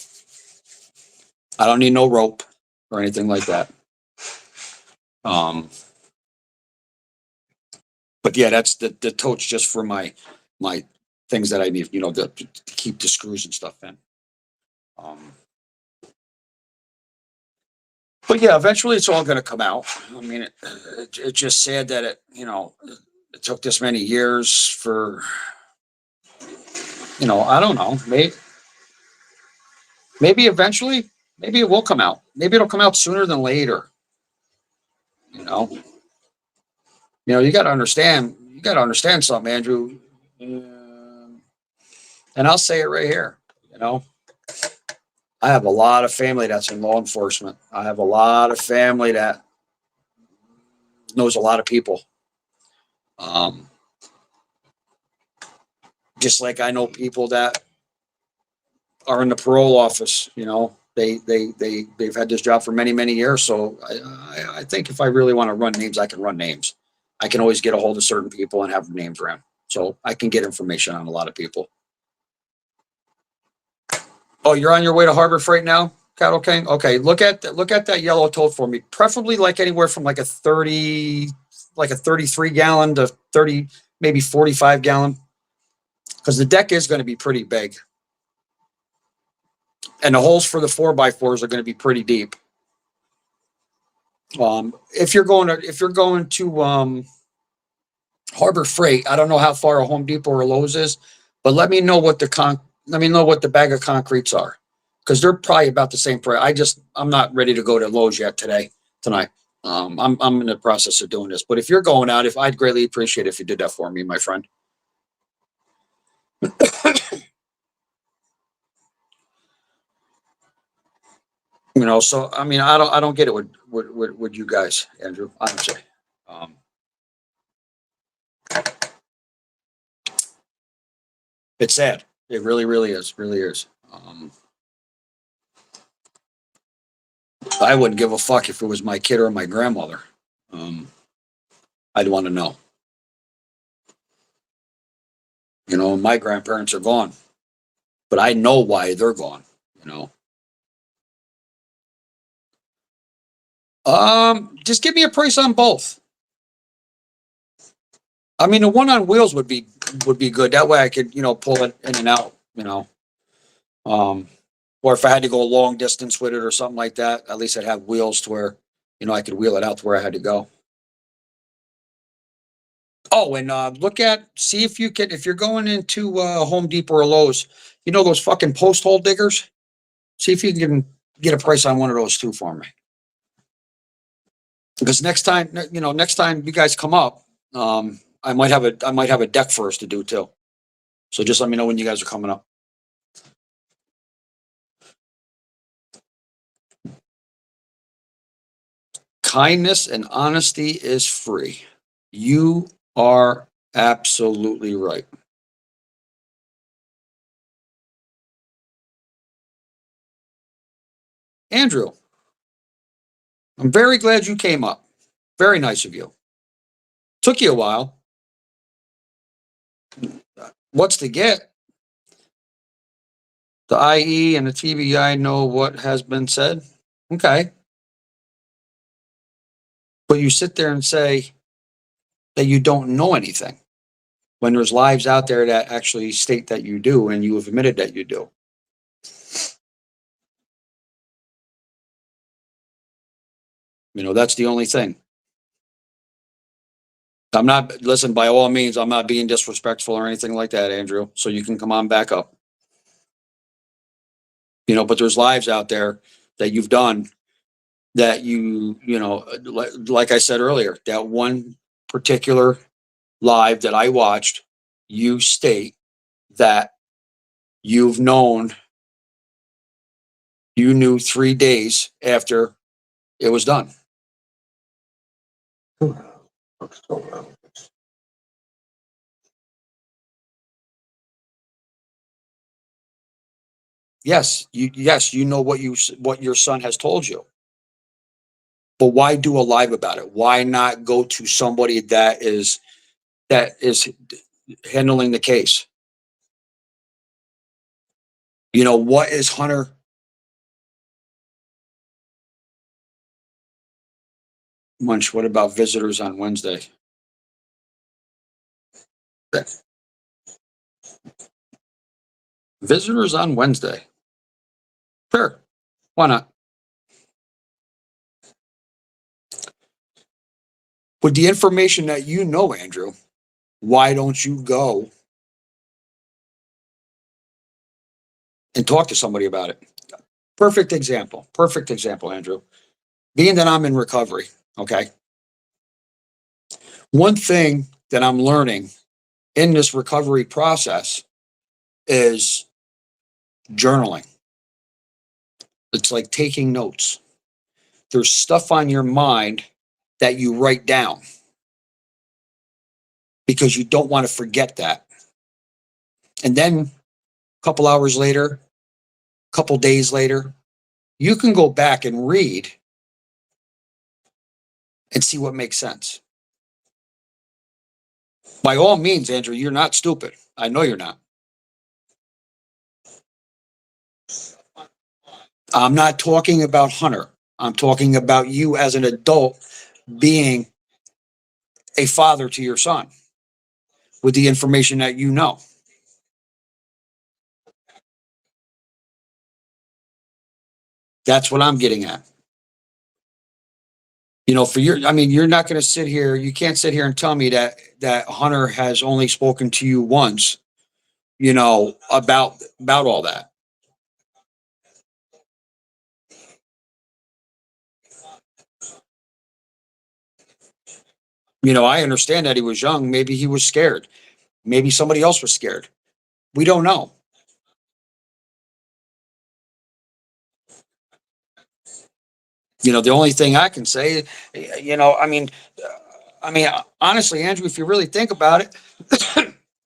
[SPEAKER 1] I don't need no rope or anything like that. But yeah, that's the tote's just for my things that I need, to keep the screws and stuff in. But yeah, eventually it's all going to come out. I mean, it's just sad that it took this many years for, I don't know, maybe eventually, maybe it will come out. Maybe it'll come out sooner than later. You got to understand something, Andrew. And I'll say it right here, I have a lot of family that's in law enforcement. I have a lot of family that knows a lot of people. Just like I know people that are in the parole office, they've had this job for many, many years. So I think if I really want to run names, I can run names. I can always get a hold of certain people and have names around. So I can get information on a lot of people. Oh, you're on your way to Harbor Freight now, Cattle King? Okay, look at that yellow tote for me. Preferably like anywhere from like a 33 gallon to 30, maybe 45 gallon. Because the deck is going to be pretty big. And the holes for the 4x4s are going to be pretty deep. If you're going to Harbor Freight, I don't know how far a Home Depot or Lowe's is, but let me know what the bag of concretes are, because they're probably about the same price. I'm not ready to go to Lowe's yet tonight. I'm in the process of doing this, but if you're going out, I'd greatly appreciate it if you did that for me, my friend. So I mean, I don't get it with you guys, Andrew. Honestly, it's sad. It really, really is. Really is. I wouldn't give a fuck if it was my kid or my grandmother. I'd want to know. My grandparents are gone, but I know why they're gone. Just give me a price on both. I mean, the one on wheels would be good. That way I could, pull it in and out, Or if I had to go a long distance with it or something like that, at least I'd have wheels to where, I could wheel it out to where I had to go. Oh, and see if you can, if you're going into Home Depot or Lowe's, those fucking post hole diggers? See if you can get a price on one of those too for me. Because next time you guys come up, I might have a deck for us to do too. So just let me know when you guys are coming up. Kindness and honesty is free. You are absolutely right. Andrew, I'm very glad you came up. Very nice of you. Took you a while. What's the get? The IE and the TBI know what has been said. Okay. But you sit there and say that you don't know anything when there's lives out there that actually state that you do, and you have admitted that you do. That's the only thing. Listen, by all means, I'm not being disrespectful or anything like that, Andrew. So you can come on back up. But there's lives out there that you've done that like I said earlier, that one particular live that I watched, you state that you knew 3 days after it was done. Yes, you know what your son has told you. But why do a live about it? Why not go to somebody that is handling the case? What is Hunter? Munch, what about visitors on Wednesday? Visitors on Wednesday. Sure. Why not? With the information that Andrew, why don't you go and talk to somebody about it? Perfect example, Andrew. Being that I'm in recovery, okay? One thing that I'm learning in this recovery process is journaling. It's like taking notes. There's stuff on your mind that you write down because you don't want to forget that. And then a couple hours later, a couple days later, you can go back and read and see what makes sense. By all means, Andrew, you're not stupid. I know you're not. I'm not talking about Hunter. I'm talking about you as an adult being a father to your son with the information that you know. That's what I'm getting at. You're not going to sit here. You can't sit here and tell me that Hunter has only spoken to you once, about all that. I understand that he was young. Maybe he was scared. Maybe somebody else was scared. We don't know. The only thing I can say, honestly, Andrew, if you really think about it,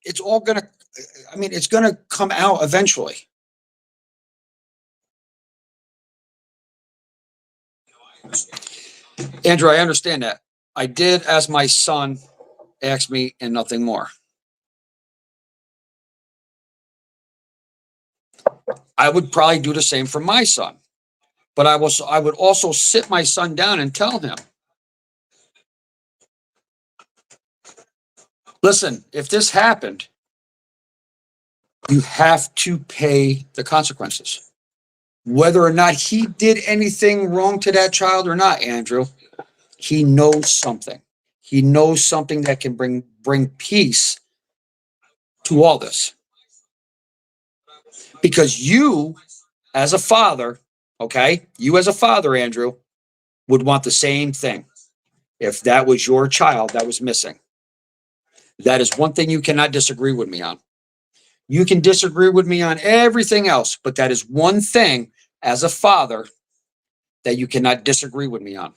[SPEAKER 1] it's all gonna, it's gonna come out eventually. Andrew, I understand that. I did as my son asked me and nothing more. I would probably do the same for my son. But I would also sit my son down and tell him, listen, if this happened, you have to pay the consequences. Whether or not he did anything wrong to that child or not, Andrew, he knows something. He knows something that can bring peace to all this. Because you, as a father, okay, you as a father, Andrew, would want the same thing if that was your child that was missing. That is one thing you cannot disagree with me on. You can disagree with me on everything else, but that is one thing as a father that you cannot disagree with me on.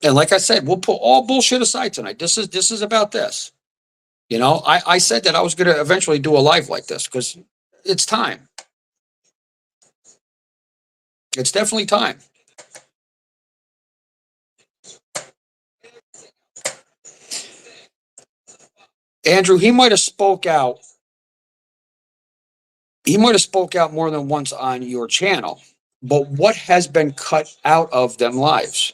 [SPEAKER 1] And like I said, we'll put all bullshit aside tonight. This is about this. You know, I said that I was going to eventually do a live like this because it's time. It's definitely time. Andrew, he might have spoke out. He might have spoke out more than once on your channel, but what has been cut out of them lives?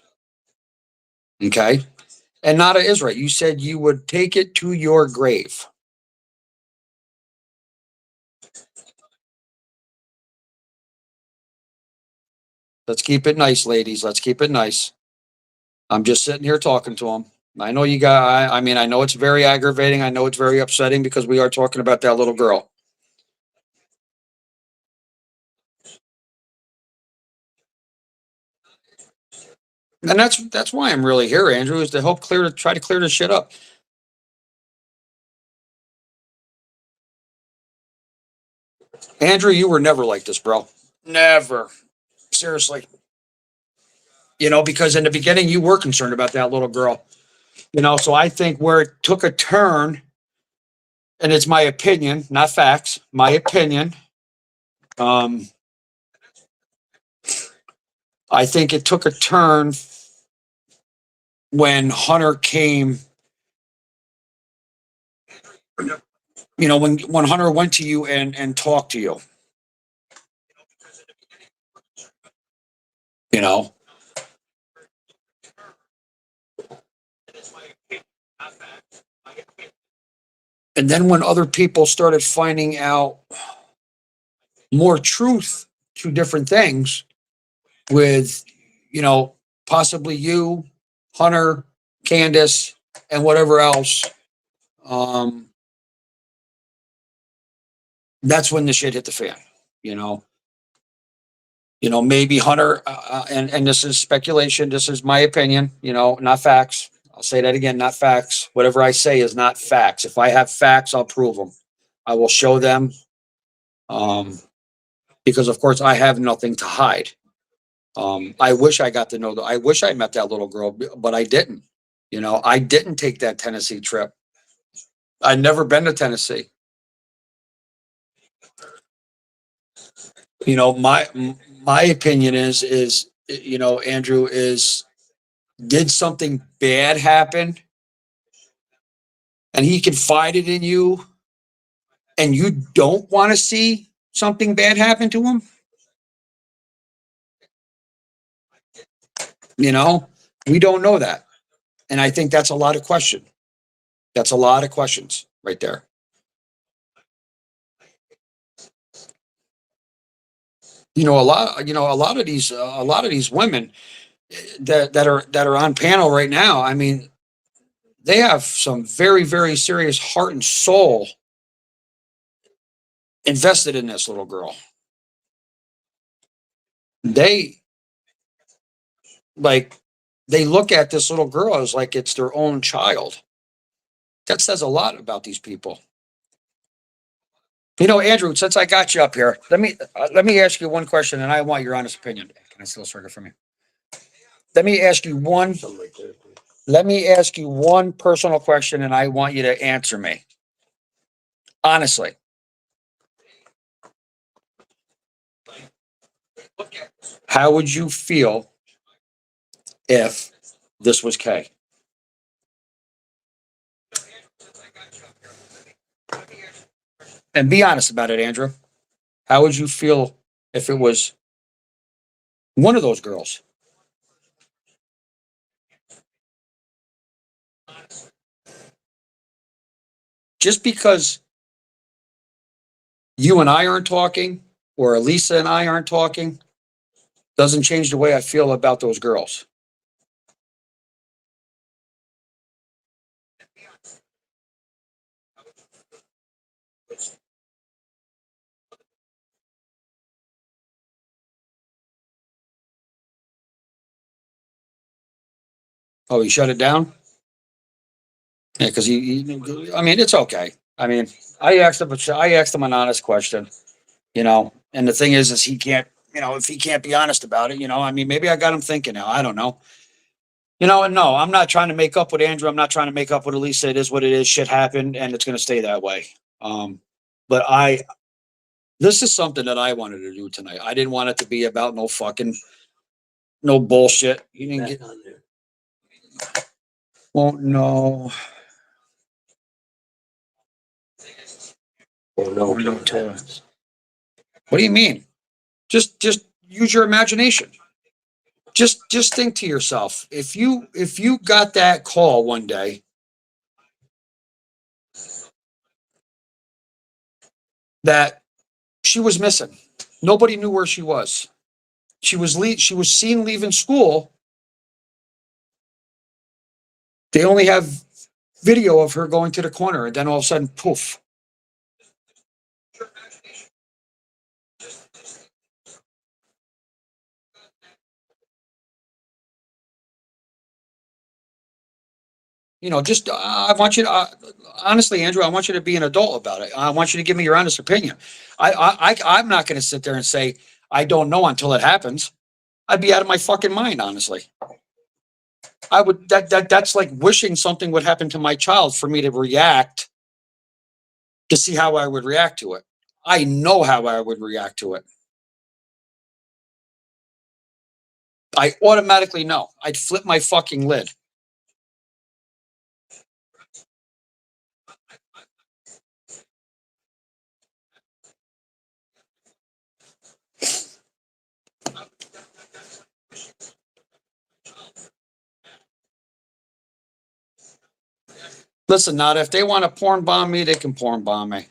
[SPEAKER 1] Okay. And Nada is right. You said you would take it to your grave. Let's keep it nice, ladies. Let's keep it nice. I'm just sitting here talking to him. I know you got, I mean, I know it's very aggravating. I know it's very upsetting because we are talking about that little girl. And that's why I'm really here, Andrew, is to help try to clear this shit up. Andrew, you were never like this, bro. Never. Seriously. You know, because in the beginning you were concerned about that little girl. You know, so I think where it took a turn, and it's my opinion, not facts, my opinion. I think it took a turn when Hunter came. You know, when Hunter went to you and talked to you. You know. And then when other people started finding out more truth to different things with, you know, possibly you, Hunter, Candace, and whatever else, that's when the shit hit the fan, you know. You know, maybe Hunter, and this is speculation, this is my opinion, you know, not facts. I'll say that again, not facts. Whatever I say is not facts. If I have facts, I'll prove them. I will show them. Because of course I have nothing to hide. I wish I got to know that. I wish I met that little girl, but I didn't. You know, I didn't take that Tennessee trip. I'd never been to Tennessee. You know, my opinion is you know, Andrew, is did something bad happen and he confided in you and you don't want to see something bad happen to him? You know, we don't know that. And I think that's a lot of question. That's a lot of questions right there. You know, a lot of these women that are on panel right now. I mean, they have some very, very serious heart and soul invested in this little girl. They like they look at this little girl as like it's their own child. That says a lot about these people. You know, Andrew, since I got you up here, let me ask you one question, and I want your honest opinion. Can I steal a cigarette from you? Let me ask you one. Let me ask you one personal question, and I want you to answer me honestly. How would you feel if this was Kay? And be honest about it, Andrew. How would you feel if it was one of those girls? Just because you and I aren't talking, or Elisa and I aren't talking, doesn't change the way I feel about those girls. Oh, he shut it down? Yeah, because I mean, it's okay. I mean, I asked him an honest question, and the thing is he can't, if he can't be honest about it, I mean, maybe I got him thinking now. I don't know. And no, I'm not trying to make up with Andrew. I'm not trying to make up with Elisa. It is what it is. Shit happened, and it's going to stay that way. But this is something that I wanted to do tonight. I didn't want it to be about no bullshit. You didn't get on there. Well, no.
[SPEAKER 2] Or no,
[SPEAKER 1] Or no tolerance. What do you mean? Just use your imagination. Just think to yourself, if you got that call one day that she was missing, nobody knew where she was. She was seen leaving school. They only have video of her going to the corner, and then all of a sudden, poof. Just I want you to honestly, Andrew, I want you to be an adult about it. I want you to give me your honest opinion. I'm not going to sit there and say I don't know until it happens. I'd be out of my fucking mind, honestly. I would that's like wishing something would happen to my child for me to react to see how I would react to it. I know how I would react to it. I automatically know. I'd flip my fucking lid. Listen, Nada, if they want to porn bomb me, they can porn bomb me.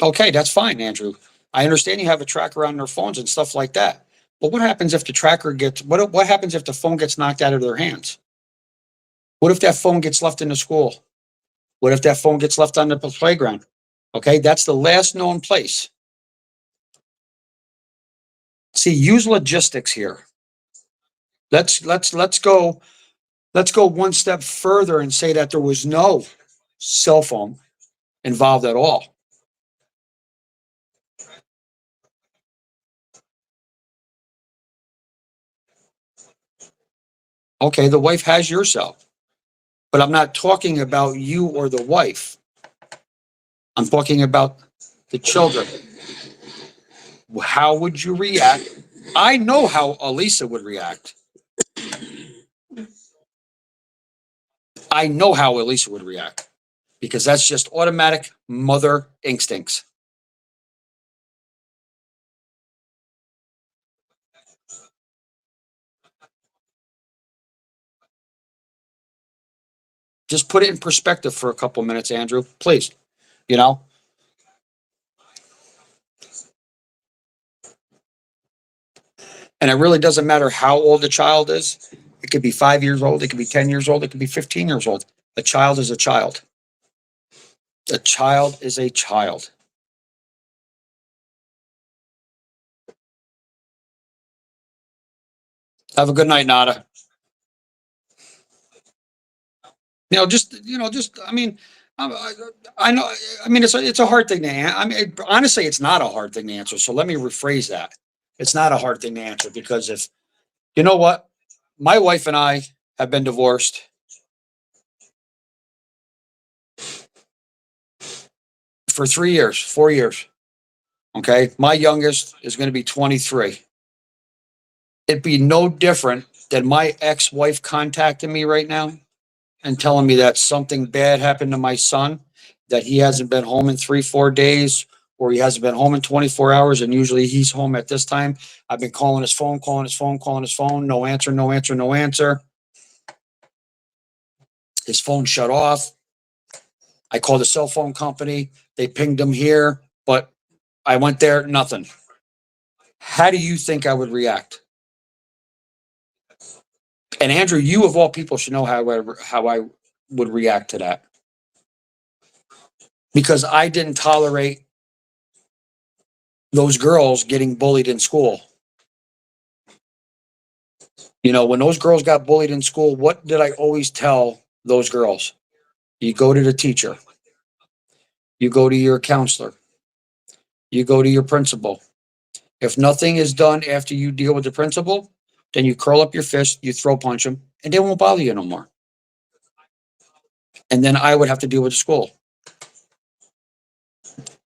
[SPEAKER 1] Okay, that's fine, Andrew. I understand you have a tracker on their phones and stuff like that. But what happens if the tracker gets what happens if the phone gets knocked out of their hands? What if that phone gets left in the school? What if that phone gets left on the playground? Okay, that's the last known place. See, use logistics here. Let's go one step further and say that there was no cell phone involved at all. Okay, the wife has your cell, but I'm not talking about you or the wife. I'm talking about the children. How would you react? I know how Elisa would react. I know how Elisa would react because that's just automatic mother instincts. Just put it in perspective for a couple minutes, Andrew, please. You know, and it really doesn't matter how old the child is. It could be 5 years old. It could be 10 years old. It could be 15 years old. A child is a child. A child is a child. Have a good night, Nada. I mean, I know. I mean, it's a hard thing to answer. I mean, honestly, it's not a hard thing to answer. So let me rephrase that. It's not a hard thing to answer because if you know what, my wife and I have been divorced for 3 years, 4 years. Okay, my youngest is going to be 23. It'd be no different than my ex-wife contacting me right now and telling me that something bad happened to my son, that he hasn't been home in 3, 4 days, or he hasn't been home in 24 hours, and usually he's home at this time. I've been calling his phone, calling his phone, calling his phone, no answer, no answer, no answer. His phone shut off. I called the cell phone company. They pinged them here, but I went there, nothing. How do you think I would react? And Andrew, you of all people should know how I would react to that, because I didn't tolerate those girls getting bullied in school. You know, when those girls got bullied in school, what did I always tell those girls? You go to the teacher, you go to your counselor, you go to your principal. If nothing is done after you deal with the principal, then you curl up your fist, you throw punch them, and they won't bother you no more. And then I would have to deal with the school.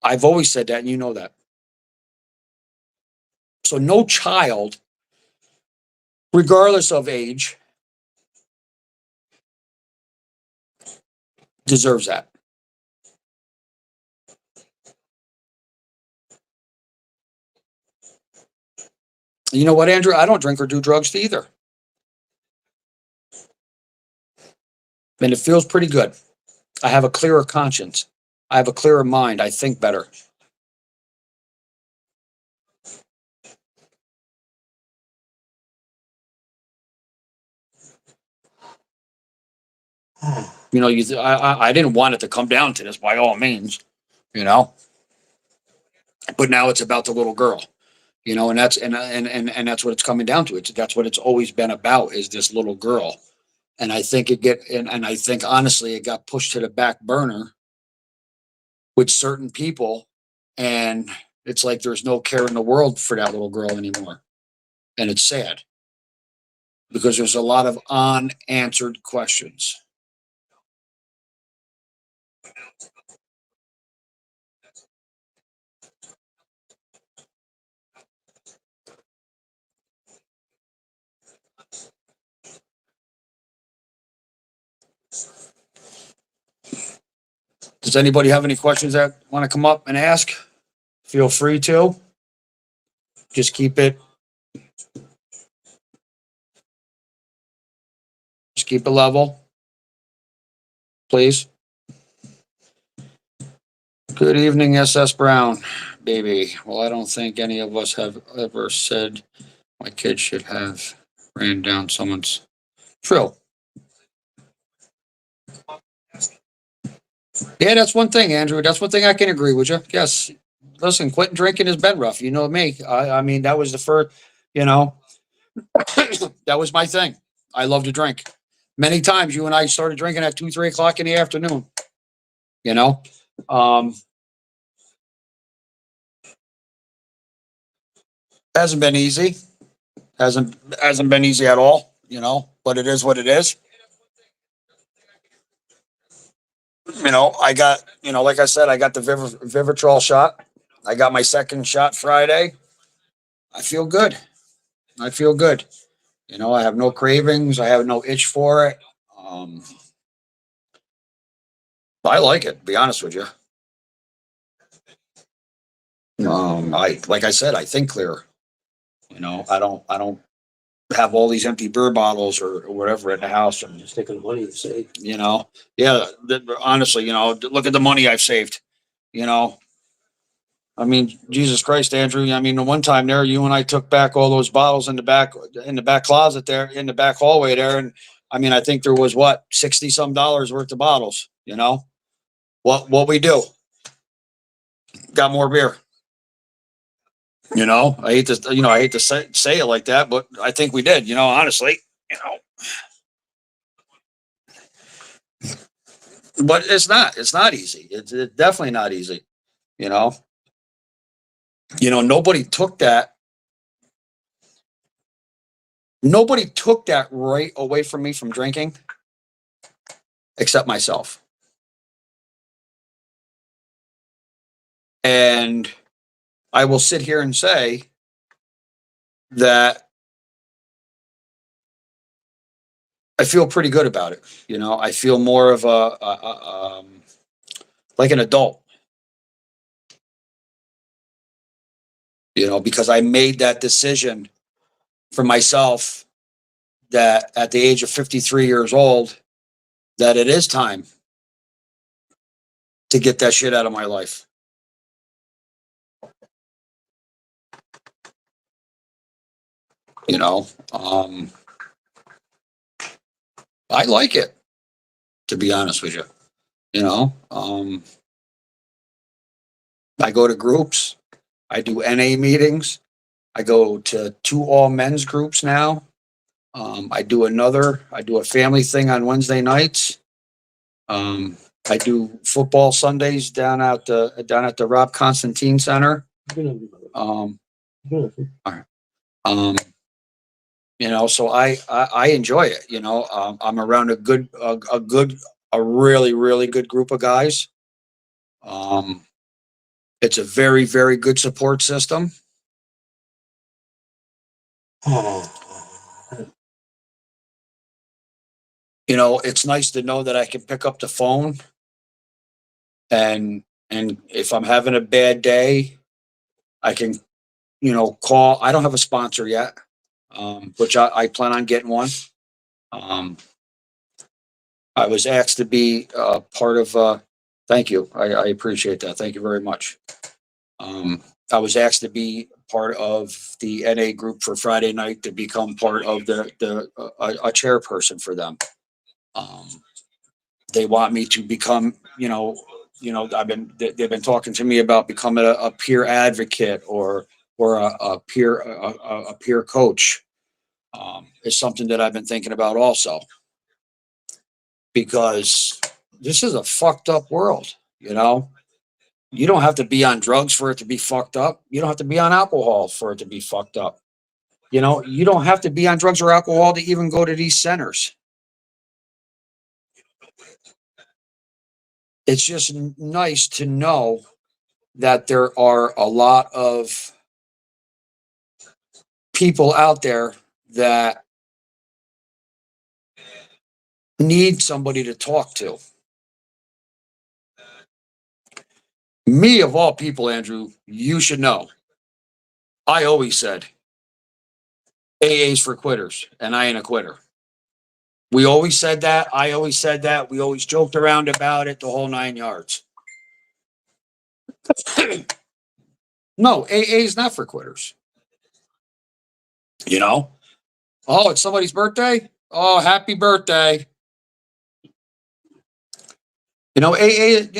[SPEAKER 1] I've always said that, and you know that. So no child, regardless of age, deserves that. You know what, Andrew? I don't drink or do drugs either. And it feels pretty good. I have a clearer conscience. I have a clearer mind. I think better. You know, I didn't want it to come down to this by all means, you know, but now it's about the little girl, you know, and that's what it's coming down to. That's what it's always been about, is this little girl. And I think and I think honestly, it got pushed to the back burner with certain people. And it's like there's no care in the world for that little girl anymore. And it's sad because there's a lot of unanswered questions. Does anybody have any questions that want to come up and ask? Feel free to. Just keep it level, please. Good evening, SS Brown, baby. Well, I don't think any of us have ever said my kid should have ran down someone's. True. Yeah, that's one thing, Andrew. That's one thing I can agree with you. Yes. Listen, quitting drinking has been rough. You know me. I mean, that was the first, you know, that was my thing. I love to drink. Many times you and I started drinking at 2, 3 o'clock in the afternoon, you know. Um, hasn't been easy. Hasn't been easy at all, you know, but it is what it is. You know, I got, you know, like I said, I got the Vivitrol shot. I got my second shot Friday. I feel good. I feel good. You know, I have no cravings. I have no itch for it. Um, I like it, to be honest with you. Like I said, I think clearer. You know, I don't have all these empty beer bottles or whatever in the house. And
[SPEAKER 2] Just taking the money you save.
[SPEAKER 1] you know, yeah, honestly, you know, look at the money I've saved. You know, I mean, Jesus Christ, Andrew. I mean, the one time there, you and I took back all those bottles in the back closet there, in the back hallway there, and I mean, I think there was what, 60 some dollars worth of bottles. You know, what we do? Got more beer. You know, I hate to say it like that, but I think we did. You know, honestly, you know, but it's not easy. It's definitely not easy. You know, nobody took that. Nobody took that right away from me from drinking, except myself. And I will sit here and say that I feel pretty good about it. You know, I feel more of like an adult. You know, because I made that decision for myself that at the age of 53 years old, that it is time to get that shit out of my life. You know, I like it, to be honest with you. You know, I go to groups. I do NA meetings. I go to 2 all men's groups now. I do a family thing on Wednesday nights. I do football Sundays down at the Rob Constantine Center. Um, all right. You know, so I enjoy it. You know, I'm around a really, really good group of guys. It's a very, very good support system. You know, it's nice to know that I can pick up the phone and if I'm having a bad day, I can, you know, call. I don't have a sponsor yet, which I plan on getting one. I was asked to be part of. Thank you. I appreciate that. Thank you very much. I was asked to be part of the NA group for Friday night to become part of a chairperson for them. They want me to become, they've been talking to me about becoming a peer advocate or a peer coach. Is something that I've been thinking about also, because this is a fucked up world. You know, you don't have to be on drugs for it to be fucked up. You don't have to be on alcohol for it to be fucked up. You know, you don't have to be on drugs or alcohol to even go to these centers. It's just nice to know that there are a lot of people out there that need somebody to talk to. Me, of all people, Andrew, you should know. I always said AA's for quitters, and I ain't a quitter. We always said that. I always said that. We always joked around about it, the whole 9 yards. No, AA is not for quitters. You know? Oh, it's somebody's birthday? Oh, happy birthday. You know, AA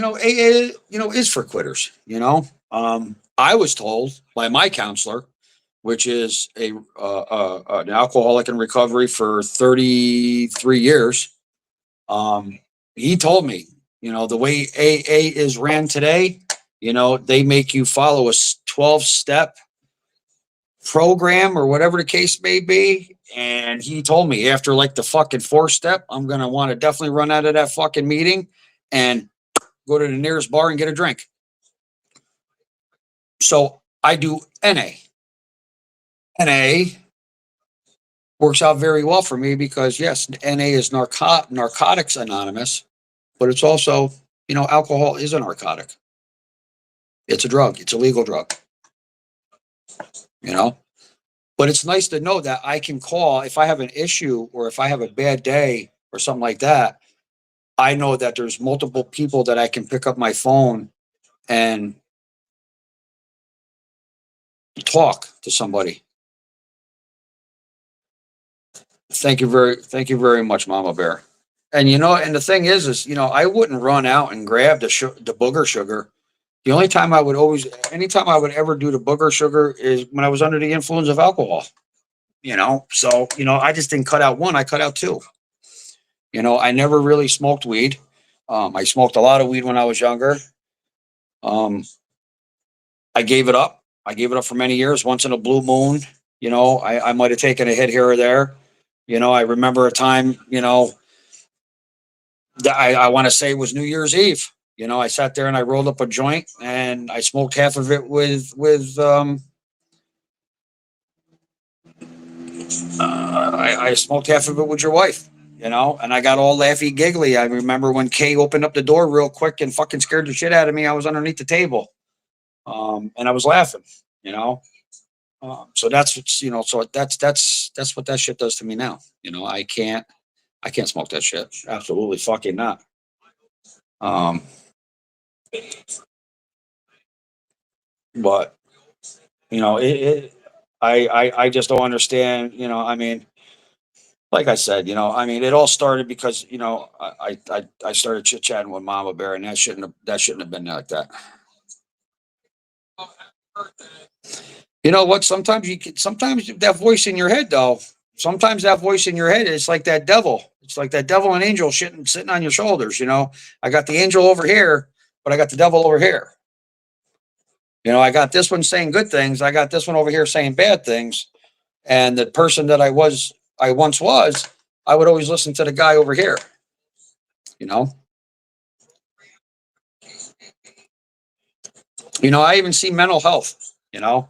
[SPEAKER 1] is for quitters, you know? I was told by my counselor, which is an alcoholic in recovery for 33 years. He told me, you know, the way AA is ran today, you know, they make you follow a 12-step program or whatever the case may be. And he told me after like the fucking 4th step, I'm going to want to definitely run out of that fucking meeting and go to the nearest bar and get a drink. So I do NA. NA works out very well for me because yes, NA is Narcotics Anonymous, but it's also, you know, alcohol is a narcotic. It's a drug. It's a legal drug, you know, but it's nice to know that I can call if I have an issue or if I have a bad day or something like that. I know that there's multiple people that I can pick up my phone and talk to somebody. Thank you very much, Mama Bear. And you know, and the thing is, you know, I wouldn't run out and grab the booger sugar. The only time anytime I would ever do the booger sugar is when I was under the influence of alcohol. You know, so you know, I just didn't cut out one; I cut out two. You know, I never really smoked weed. I smoked a lot of weed when I was younger. Um, I gave it up. I gave it up for many years. Once in a blue moon, you know, I might have taken a hit here or there. You know, I remember a time, you know, that I want to say was New Year's Eve. You know, I sat there and I rolled up a joint and I smoked half of it I smoked half of it with your wife, you know, and I got all laughy giggly. I remember when Kay opened up the door real quick and fucking scared the shit out of me. I was underneath the table. And I was laughing, you know. So that's what's, you know, so that's what that shit does to me now. You know, I can't smoke that shit. Absolutely fucking not. Um, But I just don't understand. I mean, like I said, it all started because I started chit chatting with Mama Bear, and that shouldn't have been like that. You know what? Sometimes that voice in your head, though. Sometimes that voice in your head is like that devil. It's like that devil and angel sitting on your shoulders. I got the angel over here, but I got the devil over here. I got this one saying good things. I got this one over here saying bad things. And the person that I once was, I would always listen to the guy over here. You know, I even see mental health. You know,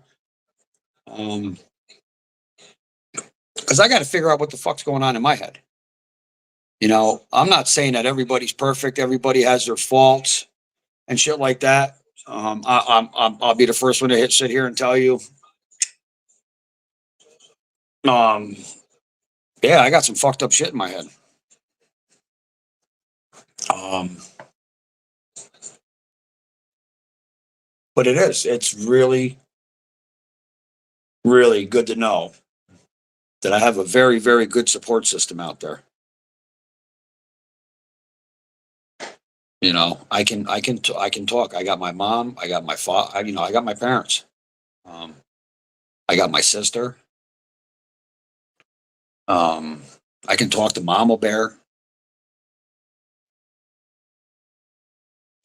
[SPEAKER 1] um, because I got to figure out what the fuck's going on in my head. I'm not saying that everybody's perfect. Everybody has their faults and shit like that. I'll be the first one to sit here and tell you. Um, yeah, I got some fucked up shit in my head. Um, but it's really, really good to know that I have a very, very good support system out there. I can talk. I got my mom. I got my father. I got my parents. Um, I got my sister. Um, I can talk to Mama Bear.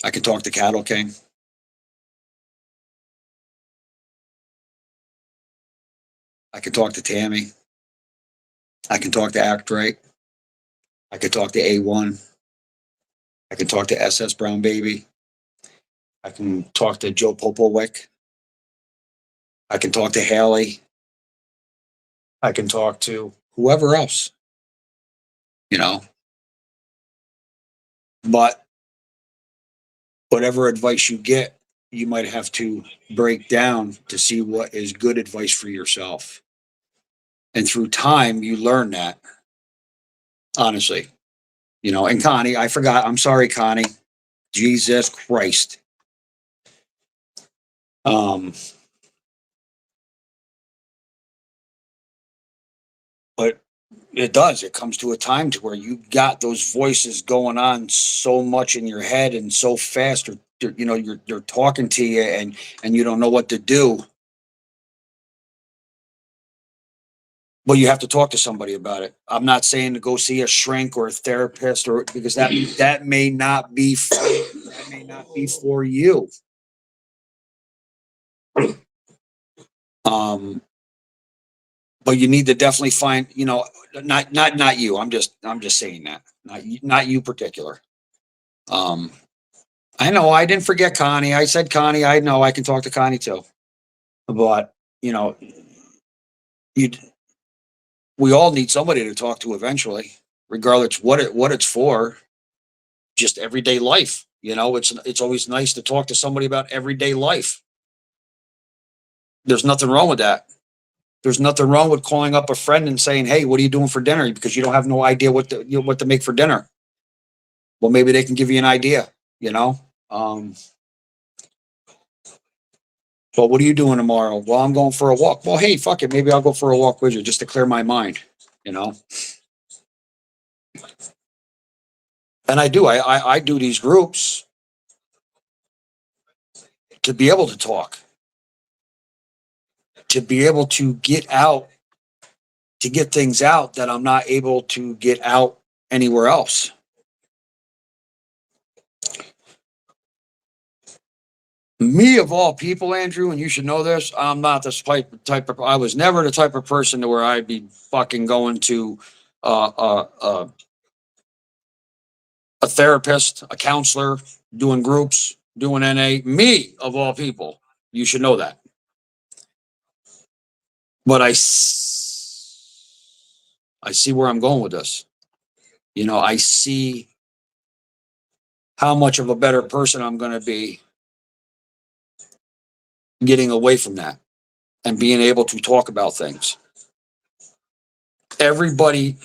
[SPEAKER 1] I can talk to Cattle King. I can talk to Tammy. I can talk to Act Right. I can talk to A1. I can talk to SS Brown Baby. I can talk to Joe Popowick. I can talk to Haley. I can talk to whoever else, you know. But whatever advice you get, you might have to break down to see what is good advice for yourself. And through time, you learn that, honestly. And Connie, I forgot. I'm sorry, Connie. Jesus Christ. Um, but it does. It comes to a time to where you got those voices going on so much in your head and so fast, or you're talking to you, and you don't know what to do. Well, you have to talk to somebody about it. I'm not saying to go see a shrink or a therapist, or because that may not be for you. Um, but you need to definitely find, not you. I'm just saying that, not you particular. Um, I know I didn't forget Connie. I said Connie. I know I can talk to Connie too. But you know, you we all need somebody to talk to eventually, regardless what it's for. Just everyday life. It's always nice to talk to somebody about everyday life. There's nothing wrong with that. There's nothing wrong with calling up a friend and saying, "Hey, what are you doing for dinner?" Because you don't have no idea what to make for dinner. Well, maybe they can give you an idea. You know. Well, what are you doing tomorrow? Well, I'm going for a walk. Well, hey, fuck it. Maybe I'll go for a walk with you just to clear my mind. You know. And I do. I do these groups to be able to talk, to be able to get out, to get things out that I'm not able to get out anywhere else. Me of all people, Andrew, and you should know this. I'm not the type of. I was never the type of person to where I'd be fucking going to uh, uh, uh, a therapist, a counselor, doing groups, doing NA. Me of all people, you should know that. But I see where I'm going with this. I see how much of a better person I'm going to be getting away from that and being able to talk about things. Everybody,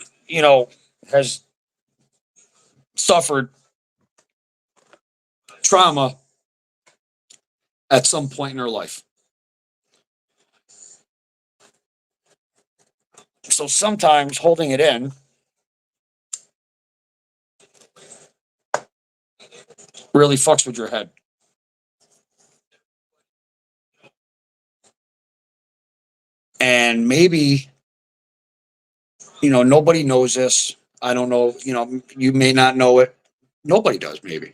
[SPEAKER 1] has suffered trauma at some point in her life. So sometimes holding it in really fucks with your head. And maybe, nobody knows this. I don't know, you may not know it. Nobody does, maybe.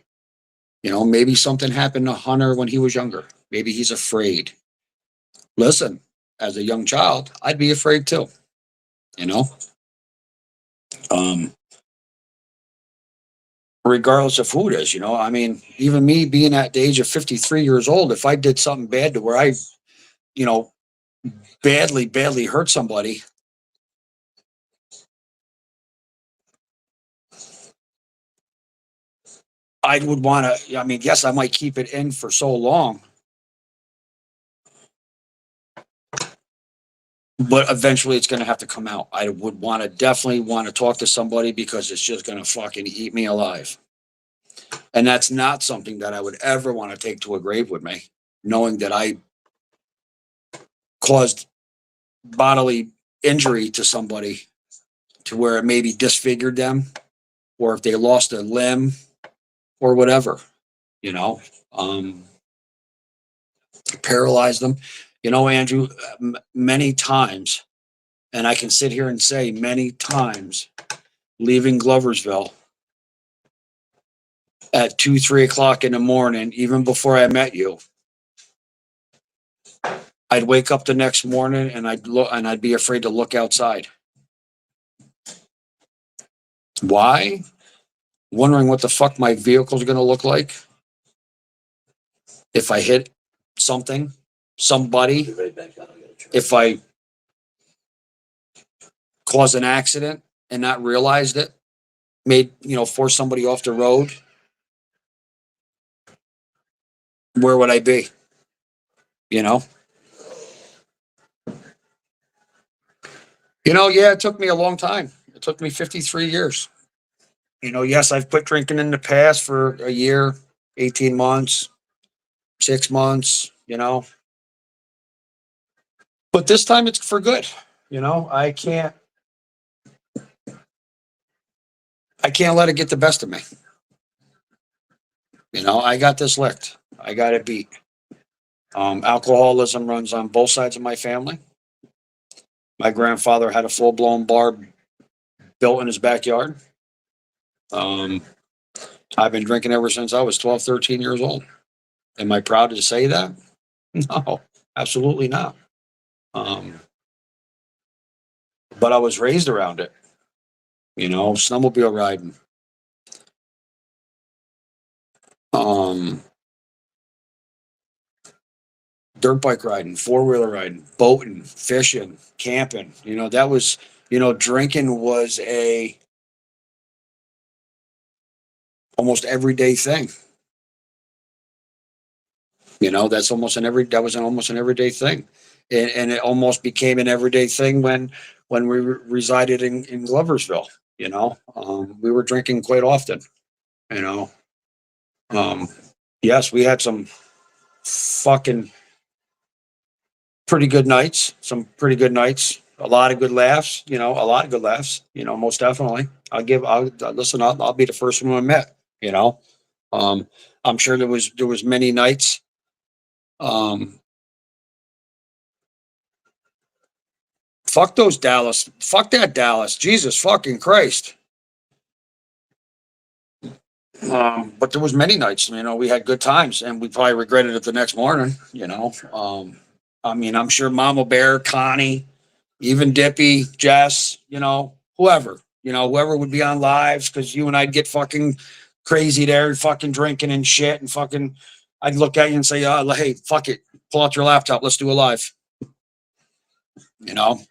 [SPEAKER 1] Maybe something happened to Hunter when he was younger. Maybe he's afraid. Listen, as a young child, I'd be afraid too, you know? Um, Regardless of who it is, I mean, even me being at the age of 53 years old, if I did something bad to where I, you know, badly hurt somebody, I would want to, I mean, yes, I might keep it in for so long, but eventually it's going to have to come out. I would definitely want to talk to somebody because it's just going to fucking eat me alive. And that's not something that I would ever want to take to a grave with me, knowing that I caused bodily injury to somebody to where it maybe disfigured them, or if they lost a limb or whatever, you know, um, paralyzed them. Andrew, many times, and I can sit here and say many times, leaving Gloversville at 2, 3 o'clock in the morning, even before I met you, I'd wake up the next morning and I'd look and I'd be afraid to look outside. Why? Wondering what the fuck my vehicle's going to look like if I hit something, somebody, if I cause an accident and not realized it, force somebody off the road. Where would I be? You know? Yeah, it took me a long time. It took me 53 years. Yes, I've quit drinking in the past for a year, 18 months, 6 months, but this time it's for good. I can't let it get the best of me. I got this licked. I got it beat. Alcoholism runs on both sides of my family. My grandfather had a full blown bar built in his backyard. Um, I've been drinking ever since I was 12, 13 years old. Am I proud to say that? No, absolutely not. Um, but I was raised around it, snowmobile riding, um, dirt bike riding, four-wheeler riding, boating, fishing, camping. That was, drinking was a almost everyday thing. That was almost an everyday thing. And it almost became an everyday thing when we resided in Gloversville. We were drinking quite often. You know, um, yes, we had some fucking pretty good nights. Some pretty good nights. A lot of good laughs. A lot of good laughs. Most definitely. Listen. I'll be the first one to admit. You know, um, I'm sure there was many nights. Um, Fuck those Dallas. Fuck that Dallas. Jesus fucking Christ. But there was many nights, we had good times and we probably regretted it the next morning, I mean, I'm sure Mama Bear, Connie, even Dippy, Jess, whoever would be on lives because you and I'd get fucking crazy there, fucking drinking and shit and fucking, I'd look at you and say, hey, fuck it. Pull out your laptop. Let's do a live, you know?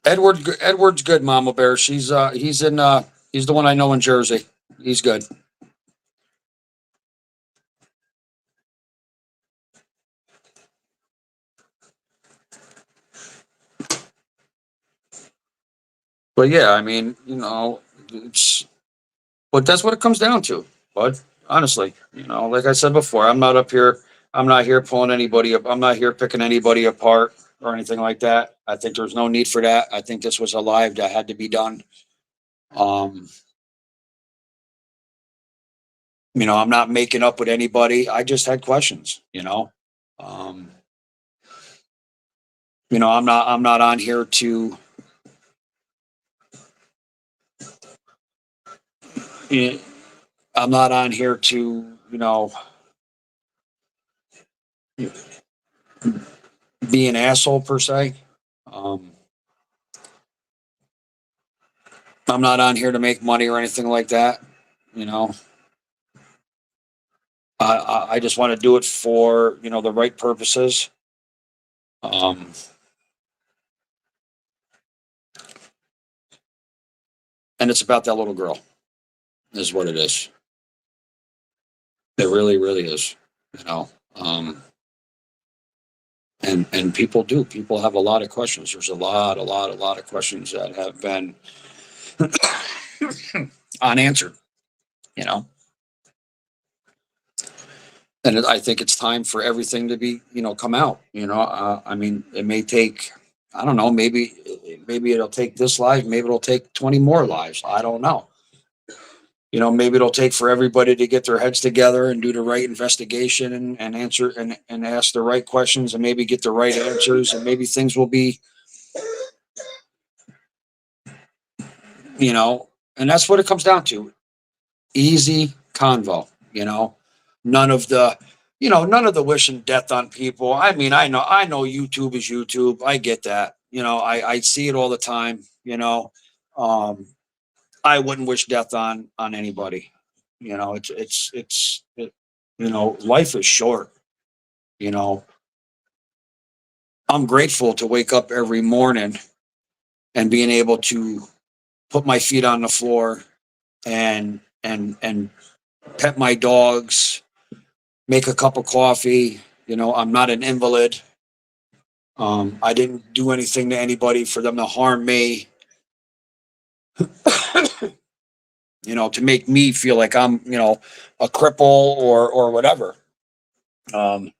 [SPEAKER 1] Edward's good, Mama Bear. He's the one I know in Jersey. He's good. But yeah, I mean, it's but that's what it comes down to. But honestly, like I said before, I'm not up here. I'm not here pulling anybody up. I'm not here picking anybody apart or anything like that. I think there's no need for that. I think this was a live that had to be done. Um, I'm not making up with anybody. I just had questions. Um, I'm not on here to, eh, I'm not on here to, be an asshole per se. Um, I'm not on here to make money or anything like that. You know, I just want to do it for, the right purposes. Um, and it's about that little girl is what it is. It really, really is, you know. And people have a lot of questions. There's a lot of questions that have been unanswered, you know. And I think it's time for everything to be, come out. I mean, it may take, I don't know, maybe it'll take this life, maybe it'll take 20 more lives. I don't know. Maybe it'll take for everybody to get their heads together and do the right investigation and answer and ask the right questions and maybe get the right answers and maybe things will be, and that's what it comes down to. Easy convo. None of the, none of the wishing death on people. I mean, I know YouTube is YouTube. I get that. I see it all the time. Um, I wouldn't wish death on anybody. Life is short. You know, I'm grateful to wake up every morning and being able to put my feet on the floor and pet my dogs, make a cup of coffee. I'm not an invalid. I didn't do anything to anybody for them to harm me, to make me feel like I'm, a cripple or whatever. Um,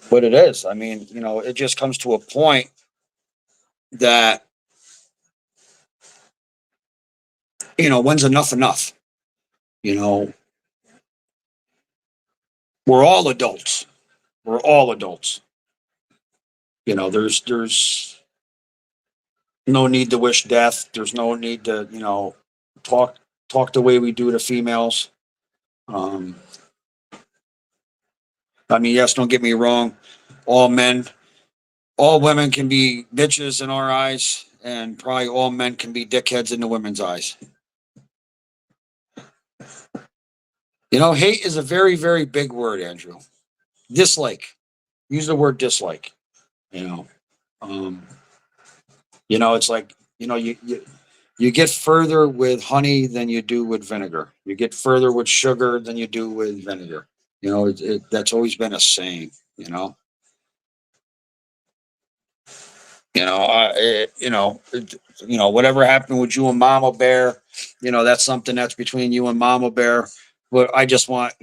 [SPEAKER 1] but it is. I mean, it just comes to a point that, when's enough enough? You know, we're all adults. We're all adults. There's no need to wish death. There's no need to, talk talk the way we do to females. Um, I mean, yes, don't get me wrong. All men, all women can be bitches in our eyes, and probably all men can be dickheads in the women's eyes. Hate is a very, very big word, Andrew. Dislike. Use the word dislike. You know, um, it's like you get further with honey than you do with vinegar. You get further with sugar than you do with vinegar. That's always been a saying. You know, whatever happened with you and Mama Bear, that's something that's between you and Mama Bear. But I just want,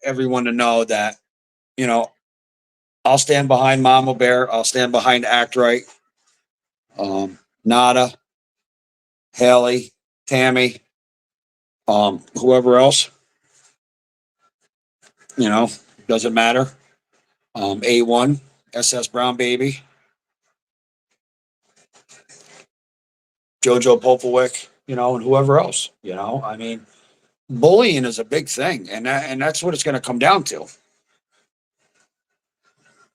[SPEAKER 1] everyone to know that, you know, I'll stand behind Mama Bear. I'll stand behind Act Right. Nada, Haley, Tammy, whoever else, you know, doesn't matter. A1, SS Brown Baby, JoJo Popowick, and whoever else, I mean, bullying is a big thing, and that's what it's going to come down to.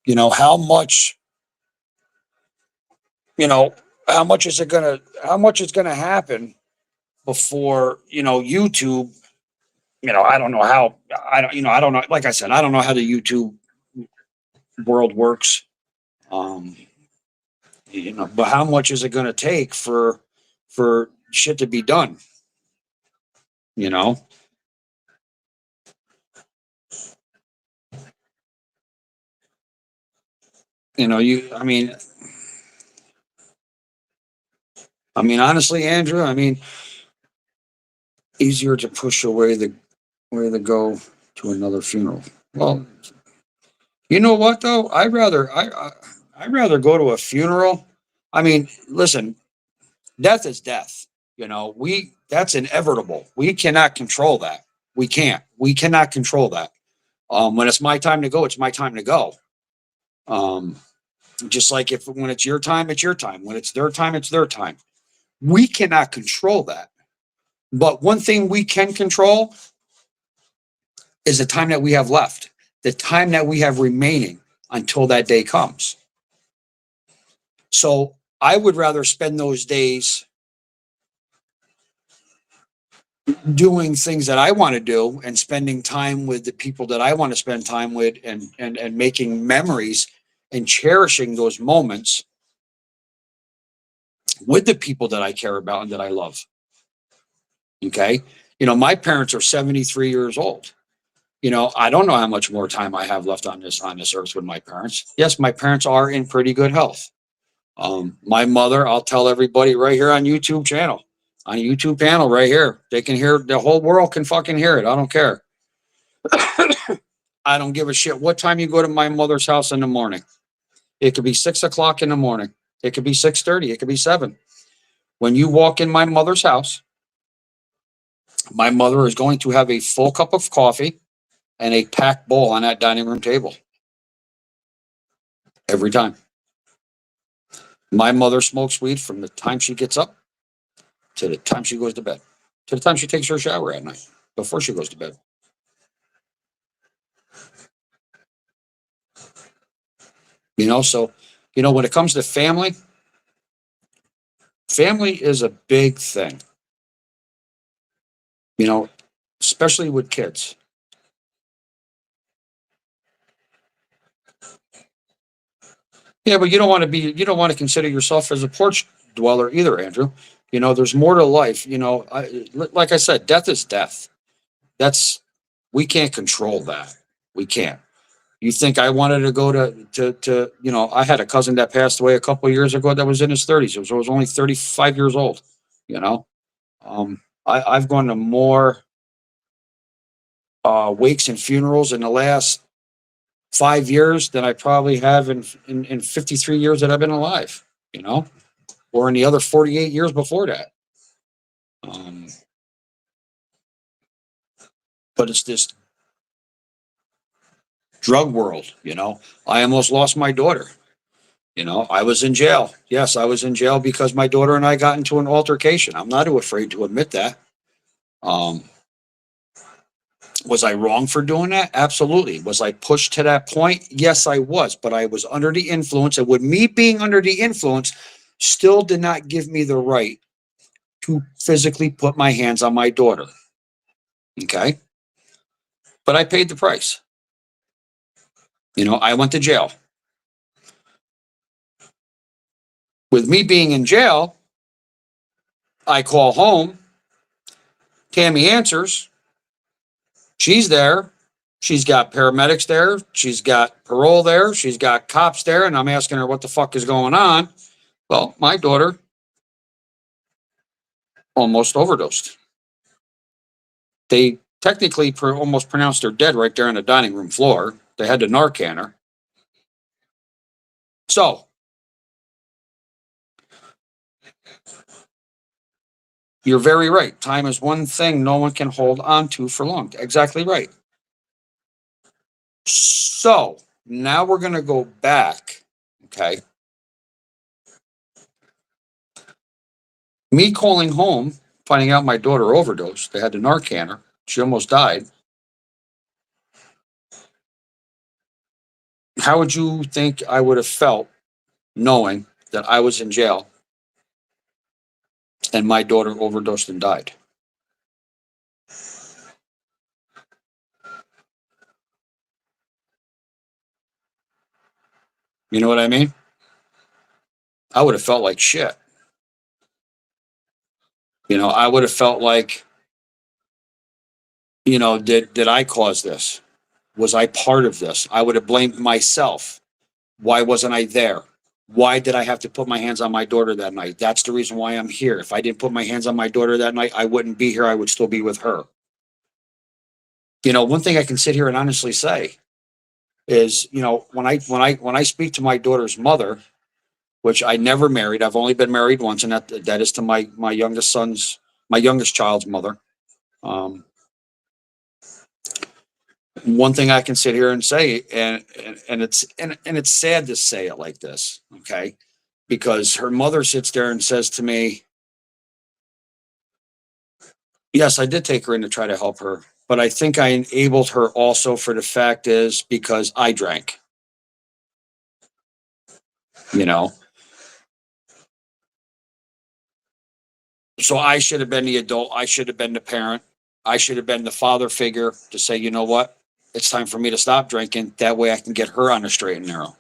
[SPEAKER 1] How much, you know, how much is gonna happen before, YouTube, I don't know how, I don't know, like I said, I don't know how the YouTube world works. Um, but how much is it gonna take for shit to be done? You know, I mean, I mean, honestly, Andrew, I mean, easier to push away the way to go to another funeral. Well, you know what though? I'd rather go to a funeral. I mean, listen, death is death. You know, that's inevitable. We cannot control that. We can't. We cannot control that. When it's my time to go, it's my time to go. Um, just like if when it's your time, it's your time. When it's their time. We cannot control that. But one thing we can control is the time that we have left, the time that we have remaining until that day comes. So I would rather spend those days doing things that I want to do and spending time with the people that I want to spend time with and making memories and cherishing those moments with the people that I care about and that I love. Okay. You know, my parents are 73 years old. You know, I don't know how much more time I have left on this earth with my parents. Yes, my parents are in pretty good health. My mother, I'll tell everybody right here on YouTube channel, on YouTube panel right here. They can hear, the whole world can fucking hear it. I don't care. I don't give a shit what time you go to my mother's house in the morning. It could be 6 o'clock in the morning. It could be 6:30. It could be 7. When you walk in my mother's house, my mother is going to have a full cup of coffee and a packed bowl on that dining room table. Every time. My mother smokes weed from the time she gets up to the time she goes to bed, to the time she takes her shower at night before she goes to bed. You know, so, you know, when it comes to family, family is a big thing, you know, especially with kids. Yeah, but you don't want to consider yourself as a porch dweller either, Andrew. You know, there's more to life. You know, like I said, death is death. That's, we can't control that. We can't. You think I wanted to go to you know, I had a cousin that passed away a couple of years ago that was in his 30s. I was only 35 years old, you know. I've gone to more wakes and funerals in the last 5 years than I probably have in 53 years that I've been alive, you know, or in the other 48 years before that. Um, but it's this drug world, you know. I almost lost my daughter. You know, I was in jail. Yes, I was in jail because my daughter and I got into an altercation. I'm not afraid to admit that. Um, was I wrong for doing that? Absolutely. Was I pushed to that point? Yes, I was, but I was under the influence. And with me being under the influence, still did not give me the right to physically put my hands on my daughter. Okay. But I paid the price. You know, I went to jail. With me being in jail, I call home. Tammy answers. She's there. She's got paramedics there. She's got parole there. She's got cops there. And I'm asking her what the fuck is going on. Well, my daughter almost overdosed. They technically almost pronounced her dead right there on the dining room floor. They had to Narcan her. So, you're very right. Time is one thing no one can hold on to for long. Exactly right. So, now we're going to go back. Okay. Me calling home, finding out my daughter overdosed. They had to Narcan her. She almost died. How would you think I would have felt knowing that I was in jail and my daughter overdosed and died? You know what I mean? I would have felt like shit. You know, I would have felt like, you know, did I cause this? Was I part of this? I would have blamed myself. Why wasn't I there? Why did I have to put my hands on my daughter that night? That's the reason why I'm here. If I didn't put my hands on my daughter that night, I wouldn't be here. I would still be with her. One thing I can sit here and honestly say is, when I speak to my daughter's mother, which I never married, I've only been married once, and that is to my youngest child's mother. Um, One thing I can sit here and say, and it's sad to say it like this, okay? Because her mother sits there and says to me, yes, I did take her in to try to help her, but I think I enabled her also for the fact is because I drank, you know? So I should have been the adult. I should have been the parent. I should have been the father figure to say, you know what? It's time for me to stop drinking. That way I can get her on the straight and narrow.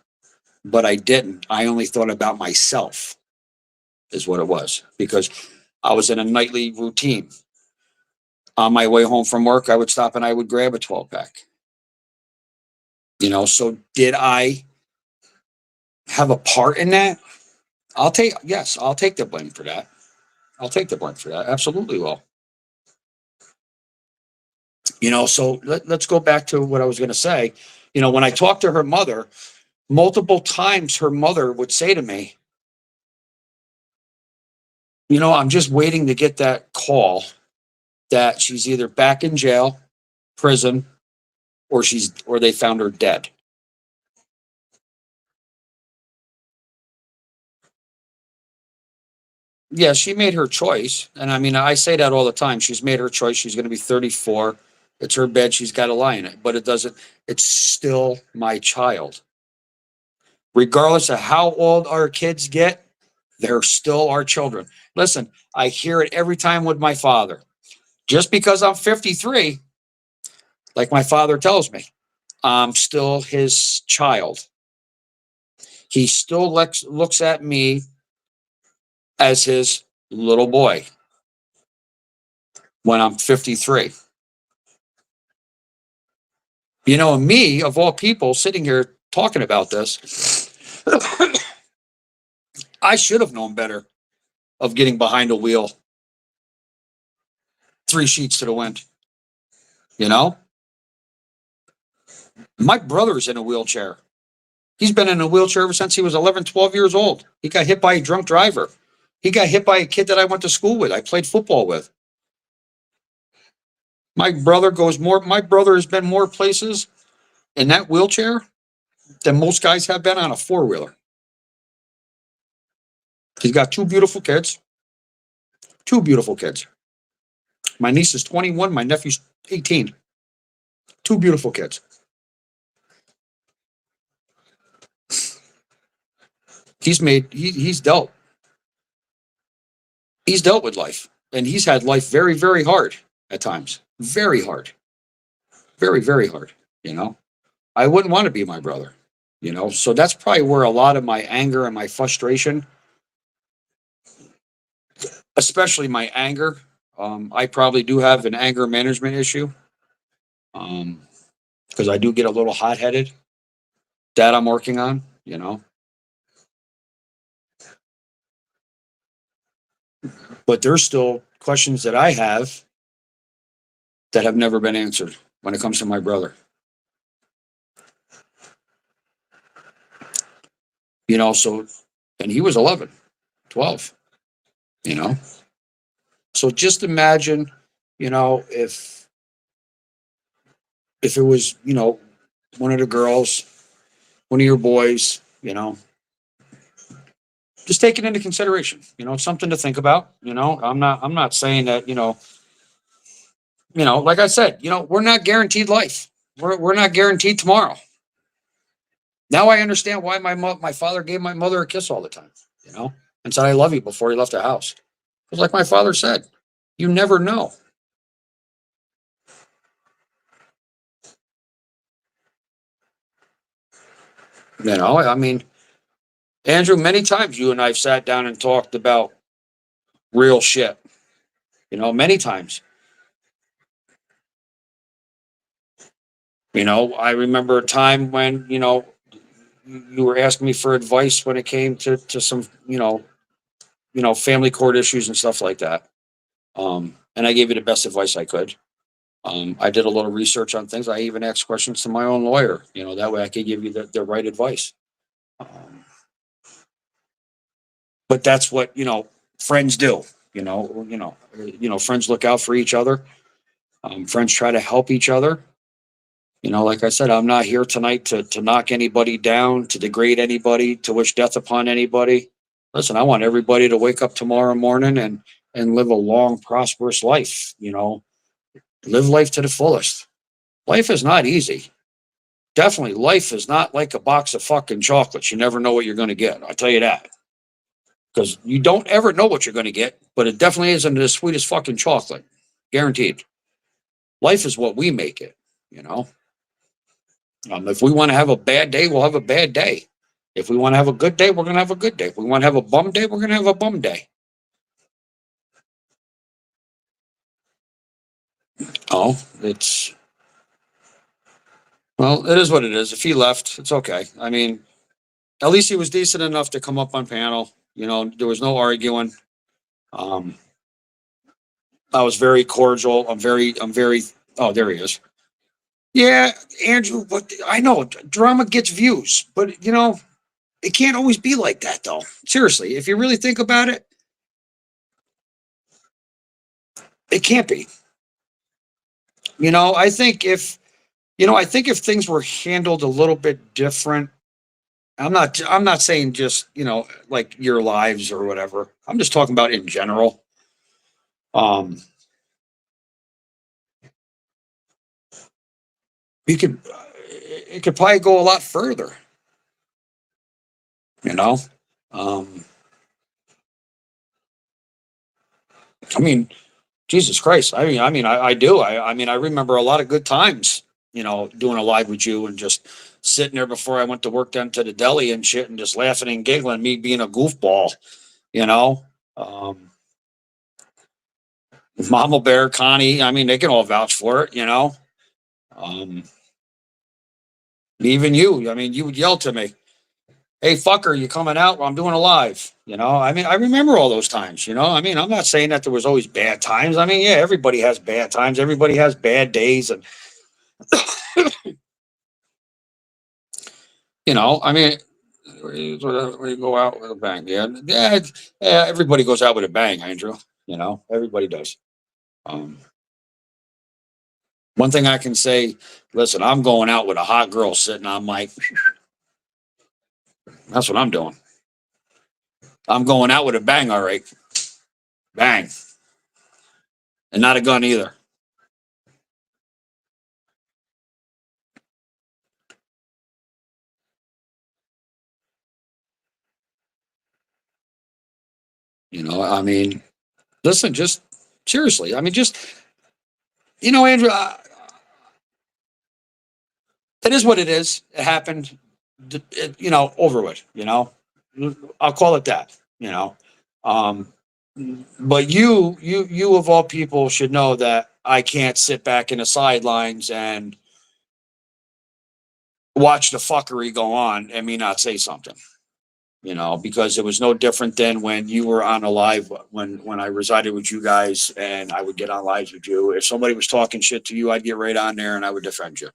[SPEAKER 1] But I didn't. I only thought about myself, is what it was, because I was in a nightly routine. On my way home from work, I would stop and I would grab a 12 pack. So did I have a part in that? Yes, I'll take the blame for that. I'll take the blame for that. Absolutely will. So let's go back to what I was going to say. When I talked to her mother, multiple times her mother would say to me, I'm just waiting to get that call that she's either back in jail, prison, or they found her dead. Yeah, she made her choice. And I mean, I say that all the time. She's made her choice. She's going to be 34. It's her bed. She's got to lie in it. But it's still my child. Regardless of how old our kids get, they're still our children. Listen, I hear it every time with my father. Just because I'm 53, like my father tells me, I'm still his child. He still looks at me as his little boy when I'm 53. Me, of all people, sitting here talking about this, I should have known better of getting behind a wheel, 3 sheets to the wind. You know, my brother's in a wheelchair. He's been in a wheelchair ever since he was 11, 12 years old. He got hit by a drunk driver. He got hit by a kid that I went to school with. I played football with. My brother has been more places in that wheelchair than most guys have been on a four-wheeler. He's got two beautiful kids. Two beautiful kids. My niece is 21. My nephew's 18. Two beautiful kids. He's dealt. He's dealt with life. And he's had life very, very hard at times. Very hard. Very, very hard. You know, I wouldn't want to be my brother. So that's probably where a lot of my anger and my frustration, especially my anger, I probably do have an anger management issue. Because I do get a little hot headed. That I'm working on. But there's still questions that I have that have never been answered when it comes to my brother. So, and he was 11, 12, you know? So just imagine, if it was, one of the girls, one of your boys, just take it into consideration. It's something to think about. I'm not saying that, like I said, we're not guaranteed life. We're not guaranteed tomorrow. Now I understand why my father gave my mother a kiss all the time, and said I love you before he left the house. Because like my father said, you never know. I mean, Andrew, many times you and I have sat down and talked about real shit. Many times. I remember a time when, you were asking me for advice when it came to some, family court issues and stuff like that. And I gave you the best advice I could. I did a little research on things. I even asked questions to my own lawyer. That way I could give you the right advice. But that's what friends do. Friends look out for each other. Friends try to help each other. Like I said, I'm not here tonight to knock anybody down, to degrade anybody, to wish death upon anybody. Listen, I want everybody to wake up tomorrow morning and live a long, prosperous life. Live life to the fullest. Life is not easy. Definitely, life is not like a box of fucking chocolates. You never know what you're going to get. I'll tell you that. Because you don't ever know what you're going to get, but it definitely isn't the sweetest fucking chocolate. Guaranteed. Life is what we make it, you know? If we want to have a bad day, we'll have a bad day. If we want to have a good day, we're going to have a good day. If we want to have a bum day, we're going to have a bum day. Oh, it is what it is. If he left, it's okay. I mean, at least he was decent enough to come up on panel. There was no arguing. Um, I was very cordial. Oh, there he is. Yeah, Andrew, but I know drama gets views, but it can't always be like that though. Seriously, if you really think about it, it can't be. I think if things were handled a little bit different, I'm not saying just, like your lives or whatever. I'm just talking about in general. Um, you could it could probably go a lot further, you know. Um, I mean, Jesus Christ. I do. I remember a lot of good times, doing a live with you and just sitting there before I went to work down to the deli and shit and just laughing and giggling, me being a goofball, you know. Um, Mama Bear, Connie, they can all vouch for it, Um, even you, you would yell to me, "Hey, fucker, you coming out? Well, I'm doing a live." I remember all those times, I'm not saying that there was always bad times. Yeah, everybody has bad times. Everybody has bad days. And, you know, I mean, when you go out with a bang, yeah, everybody goes out with a bang, Andrew. Everybody does. Um, One thing I can say, listen, I'm going out with a hot girl sitting on my, that's what I'm doing. I'm going out with a bang, all right. Bang. And not a gun either. Listen, just seriously. Andrew, it is what it is. It happened, over with, I'll call it that, Um, but you of all people should know that I can't sit back in the sidelines and watch the fuckery go on and me not say something, because it was no different than when you were on a live when I resided with you guys and I would get on lives with you. If somebody was talking shit to you, I'd get right on there and I would defend you.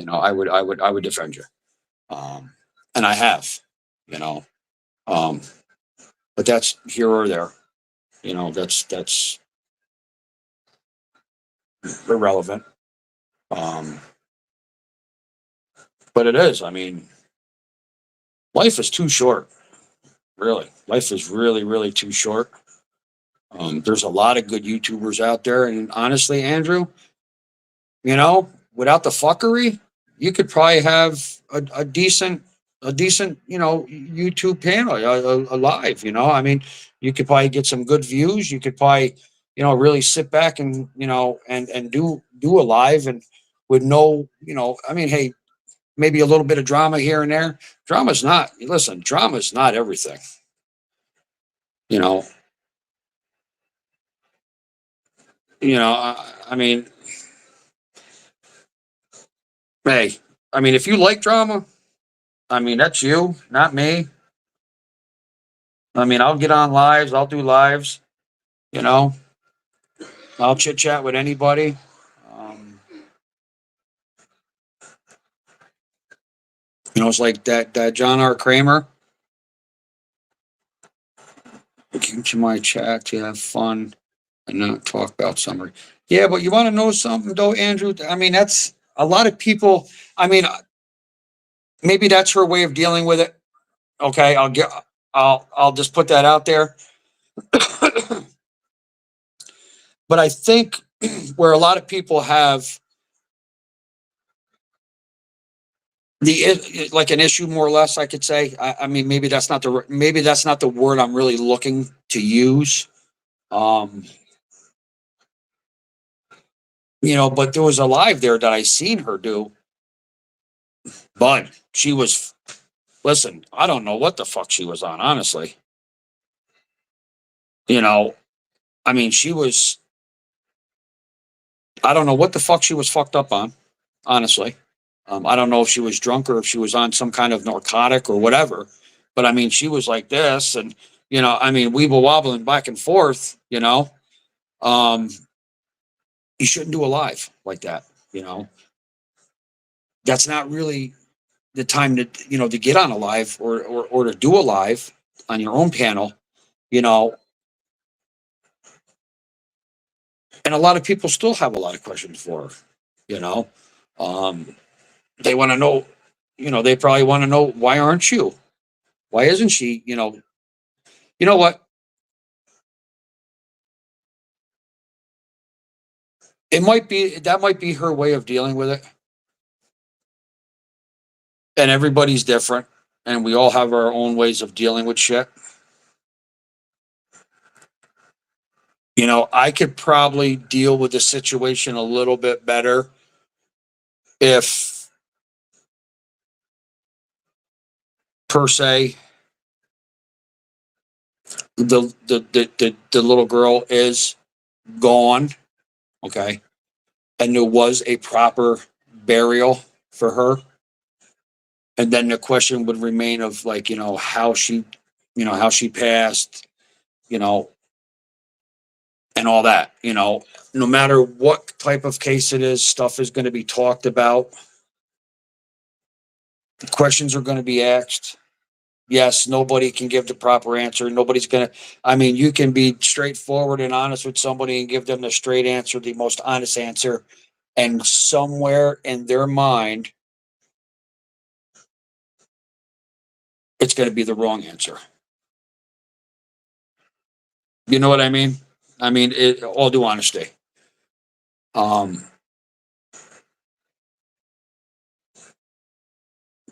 [SPEAKER 1] I would defend you. Um, and I have, you know. Um, but that's here or there. That's irrelevant. Um, but it is. Life is too short. Really, life is really, really too short. There's a lot of good YouTubers out there, and honestly, Andrew, without the fuckery, you could probably have a decent, YouTube panel, a live. You could probably get some good views. You could probably, really sit back and and do a live and with no, hey, maybe a little bit of drama here and there. Drama's not everything. You know, I mean, hey, if you like drama, I mean, that's you, not me. I mean, I'll get on lives, I'll do lives, you know, I'll chit chat with anybody. Um, it's like that John R. Kramer. Came to my chat to have fun and not talk about summary. Yeah, but you want to know something though, Andrew? I mean, that's a lot of people. I mean, maybe that's her way of dealing with it. Okay, I'll just put that out there. But I think where a lot of people have like an issue, more or less, I could say. I mean, maybe that's not the word I'm really looking to use. Um, but there was a live there that I seen her do, but she was. Listen, I don't know what the fuck she was on, honestly. You know, I mean, she was. I don't know what the fuck she was fucked up on, honestly. I don't know if she was drunk or if she was on some kind of narcotic or whatever. But I mean, she was like this, and I mean, weeble wobbling back and forth. Um, you shouldn't do a live like that. You know, that's not really the time to get on a live or to do a live on your own panel. You know, and a lot of people still have a lot of questions for her. You know, um, they want to know. They probably want to know, why aren't you? Why isn't she? You know what? That might be her way of dealing with it. And everybody's different, and we all have our own ways of dealing with shit. I could probably deal with the situation a little bit better if, per se, the little girl is gone, okay, and there was a proper burial for her, and then the question would remain of, like, how she passed, you know, and all that. No matter what type of case it is, stuff is going to be talked about. Questions are going to be asked. Yes, nobody can give the proper answer. Nobody's going to, I mean, you can be straightforward and honest with somebody and give them the straight answer, the most honest answer. And somewhere in their mind, it's going to be the wrong answer. You know what I mean? I mean, all due honesty. Um,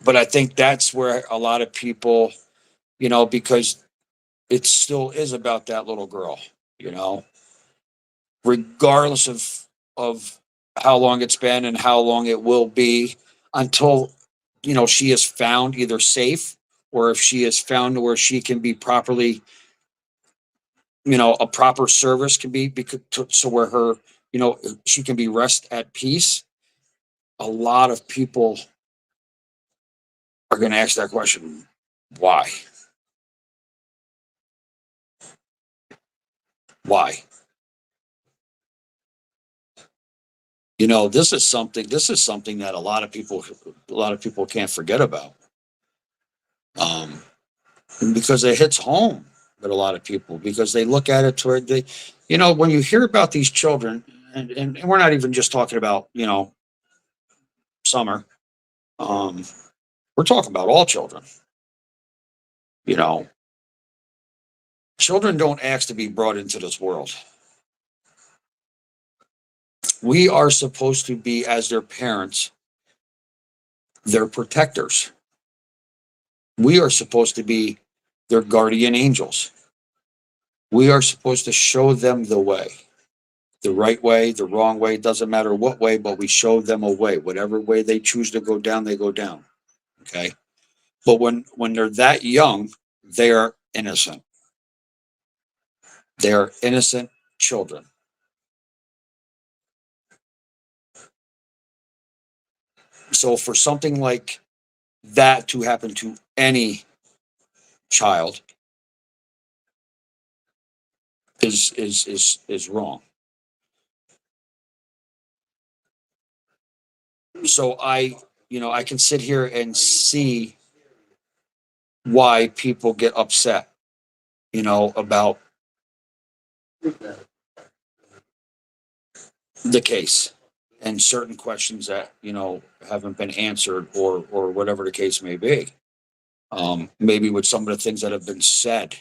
[SPEAKER 1] but I think that's where a lot of people, because it still is about that little girl, you know, regardless of how long it's been and how long it will be, until she is found either safe, or if she is found where she can be properly, a proper service can be, so where her, she can be rest at peace. A lot of people are going to ask that question: why? This is something that a lot of people can't forget about. um because it hits home with a lot of people, because they look at it toward when you hear about these children, and we're not even just talking about Summer. um we're talking about all children. you know Children don't ask to be brought into this world. We are supposed to be, as their parents, their protectors. We are supposed to be their guardian angels. We are supposed to show them the way. The right way, the wrong way, doesn't matter what way, but we show them a way. Whatever way they choose to go down, they go down. Okay. But when they're that young, they are innocent. They are innocent children. So for something like that to happen to any child is wrong. So I can sit here and see why people get upset, about the case and certain questions that, haven't been answered or whatever the case may be. Maybe with some of the things that have been said.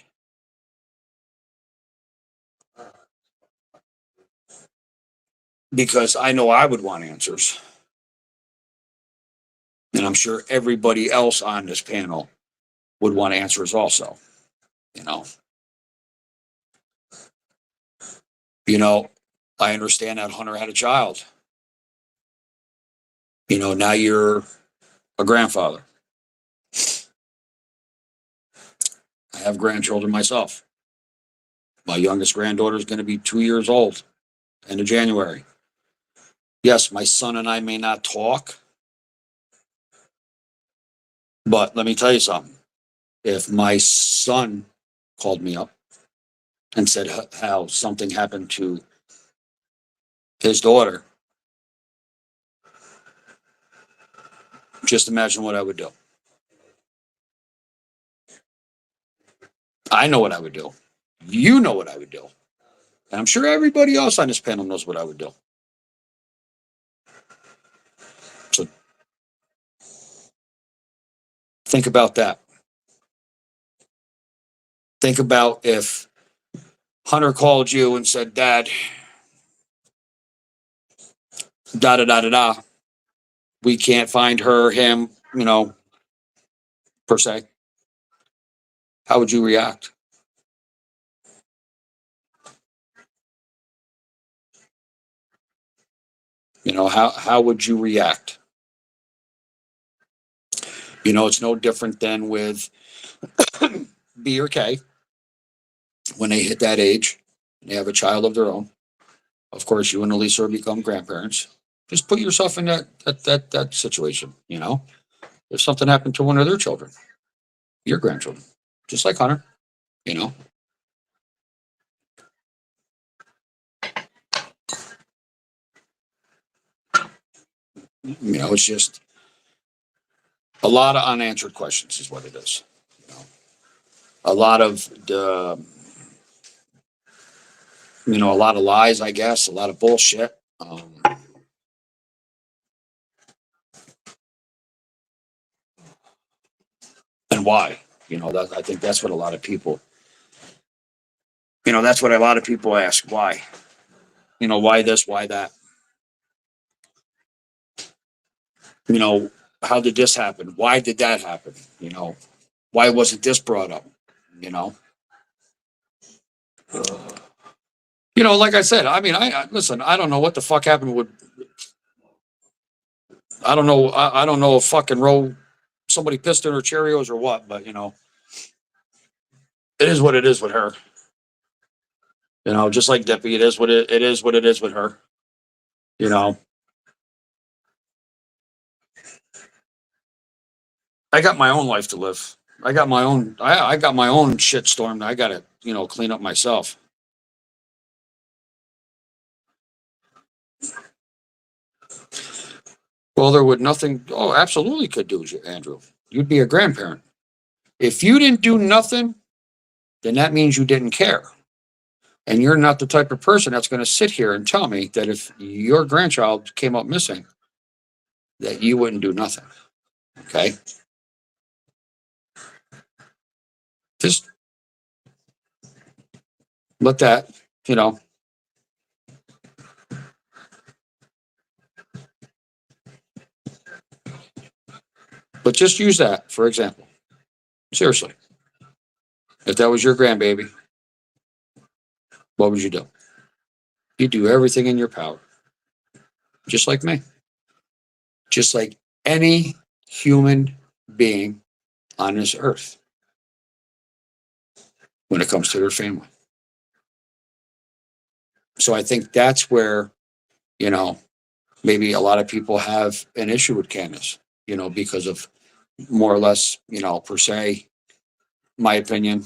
[SPEAKER 1] Because I know I would want answers. And I'm sure everybody else on this panel would want answers also, you know. I understand that Hunter had a child. Now you're a grandfather. I have grandchildren myself. My youngest granddaughter is going to be 2 years old, end of January. Yes, my son and I may not talk, but let me tell you something. If my son called me up and said how something happened to his daughter, just imagine what I would do. I know what I would do. You know what I would do. And I'm sure everybody else on this panel knows what I would do. So think about that. Think about if Hunter called you and said, Dad, da da da da da, we can't find her, him, per se. How would you react? How would you react? It's no different than with B or K when they hit that age, they have a child of their own. Of course, you and Elisa become grandparents. Just put yourself in that situation. If something happened to one of their children, your grandchildren, just like Hunter, you know. It's just a lot of unanswered questions is what it is. A lot of the, a lot of lies, I guess, a lot of bullshit. And why? I think that's what a lot of people, that's what a lot of people ask. Why? Why this? Why that? How did this happen? Why did that happen? Why wasn't this brought up? Like I said, I mean, I listen, I don't know what the fuck happened with, I don't know. I don't know if fucking somebody pissed in her Cheerios or what, but it is what it is with her. Just like Dippy, it is what it is what it is with her. I got my own life to live. I got my own shit storm that I gotta, clean up myself. Well, there would nothing, oh, absolutely could do, Andrew. You'd be a grandparent. If you didn't do nothing, then that means you didn't care. And you're not the type of person that's going to sit here and tell me that if your grandchild came up missing, that you wouldn't do nothing. Okay? Just let that, but just use that for example. Seriously. If that was your grandbaby, what would you do? You'd do everything in your power. Just like me. Just like any human being on this earth when it comes to their family. So I think that's where, maybe a lot of people have an issue with Candace, because of more or less, per se, my opinion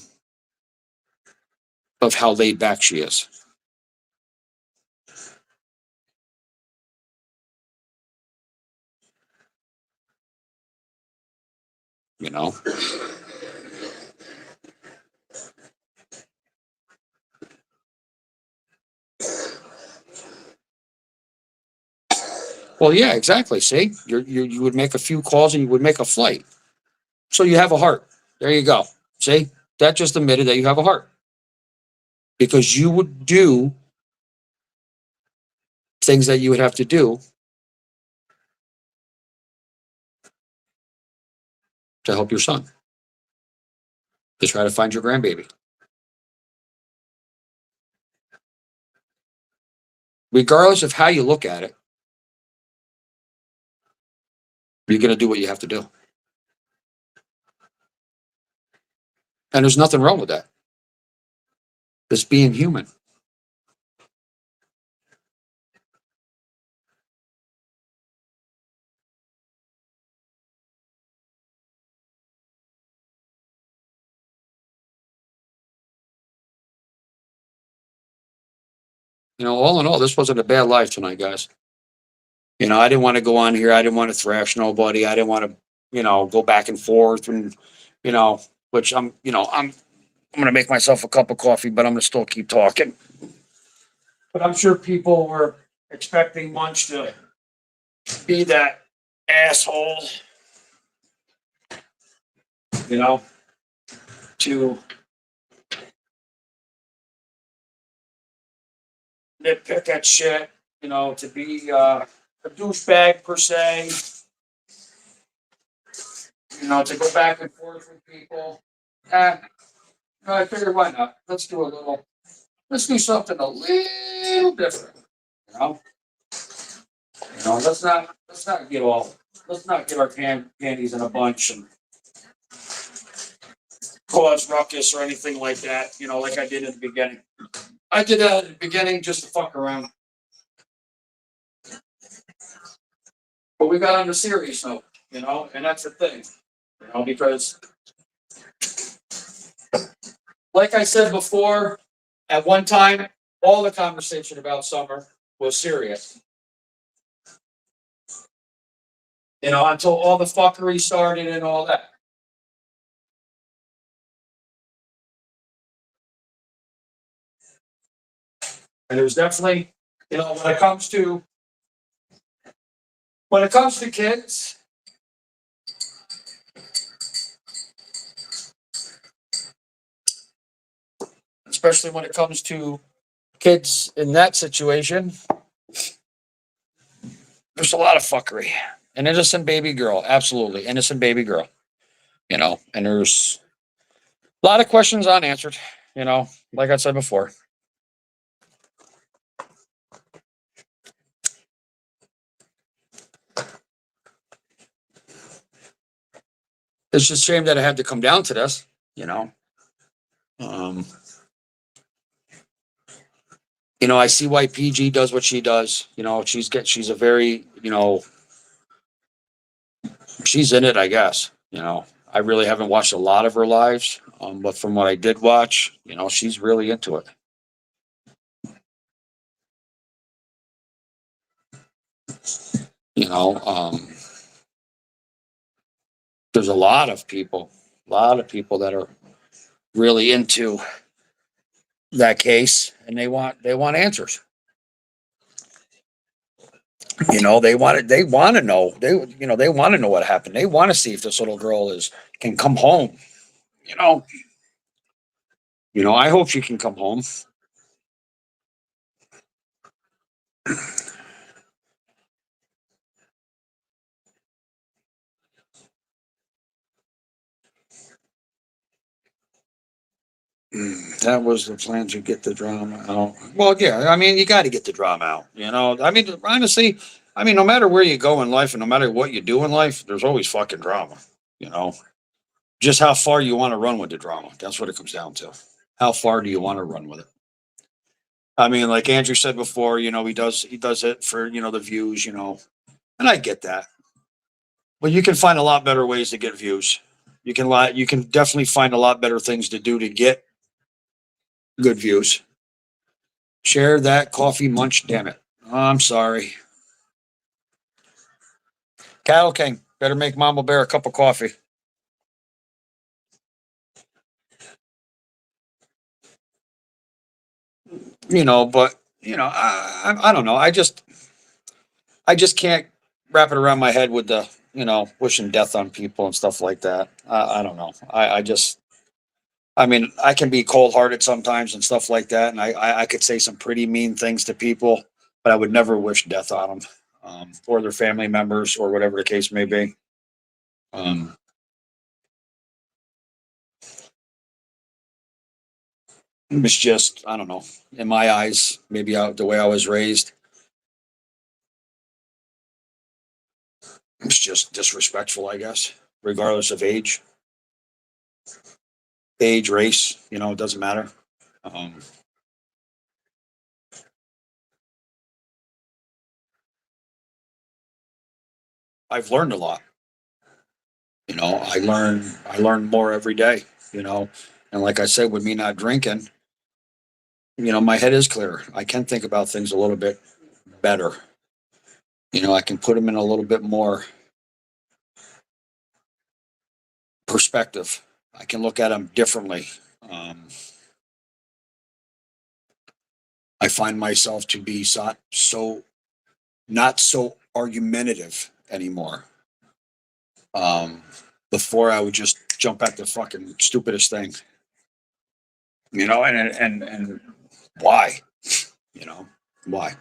[SPEAKER 1] of how laid back she is. You know, well, yeah, exactly. See, you would make a few calls and you would make a flight. So you have a heart. There you go. See, that just admitted that you have a heart because you would do things that you would have to do to help your son, to try to find your grandbaby. Regardless of how you look at it, you're going to do what you have to do. And there's nothing wrong with that. It's being human. All in all, this wasn't a bad life tonight, guys. I didn't want to go on here. I didn't want to thrash nobody. I didn't want to, go back and forth and, which I'm going to make myself a cup of coffee, but I'm going to still keep talking. But I'm sure people were expecting Munch to be that asshole, to nitpick at shit, to be a douchebag per se, to go back and forth with people. I figured why not? Let's do something a little different. You know, let's not get our panties in a bunch and cause ruckus or anything like that. Like I did in the beginning. I did that at the beginning just to fuck around. But we got on the serious note, and that's the thing, because like I said before, at one time, all the conversation about summer was serious. Until all the fuckery started and all that. And there's definitely, when it comes to kids, especially when it comes to kids in that situation, there's a lot of fuckery. An innocent baby girl, absolutely innocent baby girl. And there's a lot of questions unanswered. Like I said before. It's just a shame that it had to come down to this. Um, I see why PG does what she does. She's a very, she's in it, I guess. I really haven't watched a lot of her lives, but from what I did watch, she's really into it. There's a lot of people that are really into that case, and they want answers. They want to know. They want to know what happened. They want to see if this little girl can come home. I hope she can come home. That was the plan to get the drama out. Well, yeah, I mean, you got to get the drama out. I mean, honestly, no matter where you go in life and no matter what you do in life, there's always fucking drama. Just how far you want to run with the drama. That's what it comes down to. How far do you want to run with it? I mean, like Andrew said before, he does it for the views, and I get that. Well, you can find a lot better ways to get views. You can definitely find a lot better things to do to get good views. Share that coffee munch, damn it. I'm sorry. Cattle King, better make Mama Bear a cup of coffee. But I don't know. I just can't wrap it around my head with the wishing death on people and stuff like that. I don't know. I mean, I can be cold hearted sometimes and stuff like that, and I could say some pretty mean things to people, but I would never wish death on them, or their family members or whatever the case may be. Um, it's just I don't know. In my eyes, maybe the way I was raised, it's just disrespectful, I guess, regardless of race. It doesn't matter. Um, I've learned a lot. I learn more every day. You know, and like I said, with me not drinking, my head is clearer. I can think about things a little bit better. I can put them in a little bit more perspective. I can look at them differently. Um, I find myself to be not so argumentative anymore. Um, Before I would just jump at the fucking stupidest thing, and why, you know, why?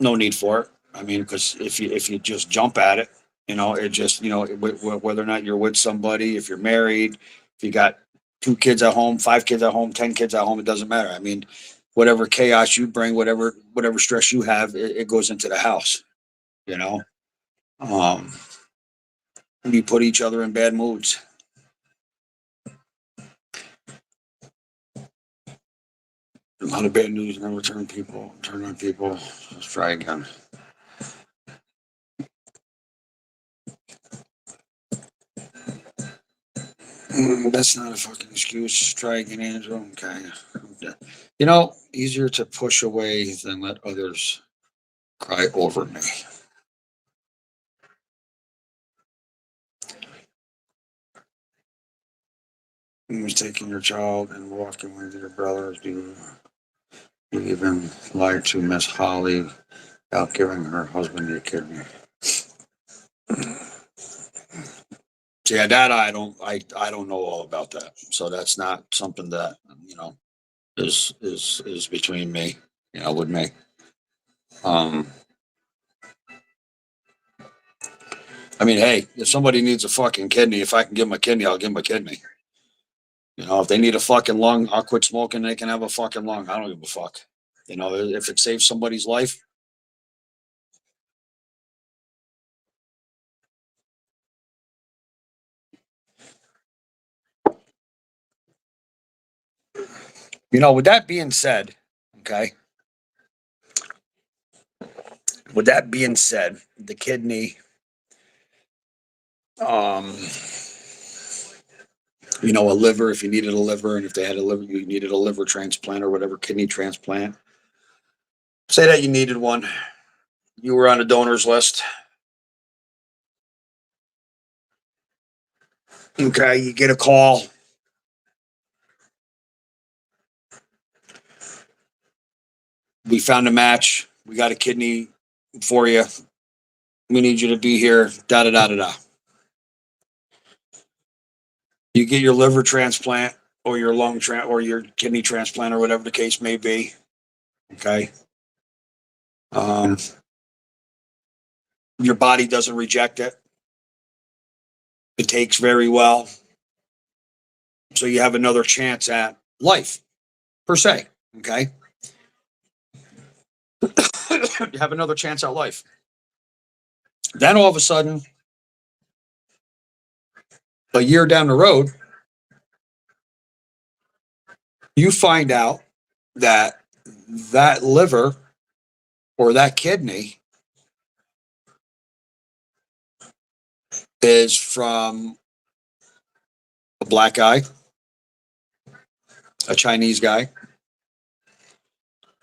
[SPEAKER 1] No need for it. I mean, because if you just jump at it, it just whether or not you're with somebody, if you're married, if you got 2 kids at home, 5 kids at home, 10 kids at home, it doesn't matter. I mean, whatever chaos you bring, whatever stress you have, it goes into the house. You know, um, you put each other in bad moods. A lot of bad news never turn on people. Let's try again. That's not a fucking excuse. Try again, Andrew. Okay. Easier to push away than let others cry over me. Who's taking your child and walking with your brothers? Do you even lie to Miss Holly about giving her husband your kidney? Yeah, that I don't know all about that. So that's not something that is between me, with me. Um, I mean, hey, if somebody needs a fucking kidney, if I can give them a kidney, I'll give them a kidney. If they need a fucking lung, I'll quit smoking. They can have a fucking lung. I don't give a fuck. If it saves somebody's life. With that being said, okay. With that being said, the kidney, um, a liver, if you needed a liver, and if they had a liver, you needed a liver transplant or whatever, kidney transplant. Say that you needed one. You were on a donor's list. Okay, you get a call. We found a match. We got a kidney for you. We need you to be here. Da da da da da. You get your liver transplant or your or your kidney transplant or whatever the case may be. Okay. Um, your body doesn't reject it. It takes very well. So you have another chance at life, per se. Okay. You have another chance at life. Then all of a sudden, a year down the road, you find out that liver or that kidney is from a black guy, a Chinese guy,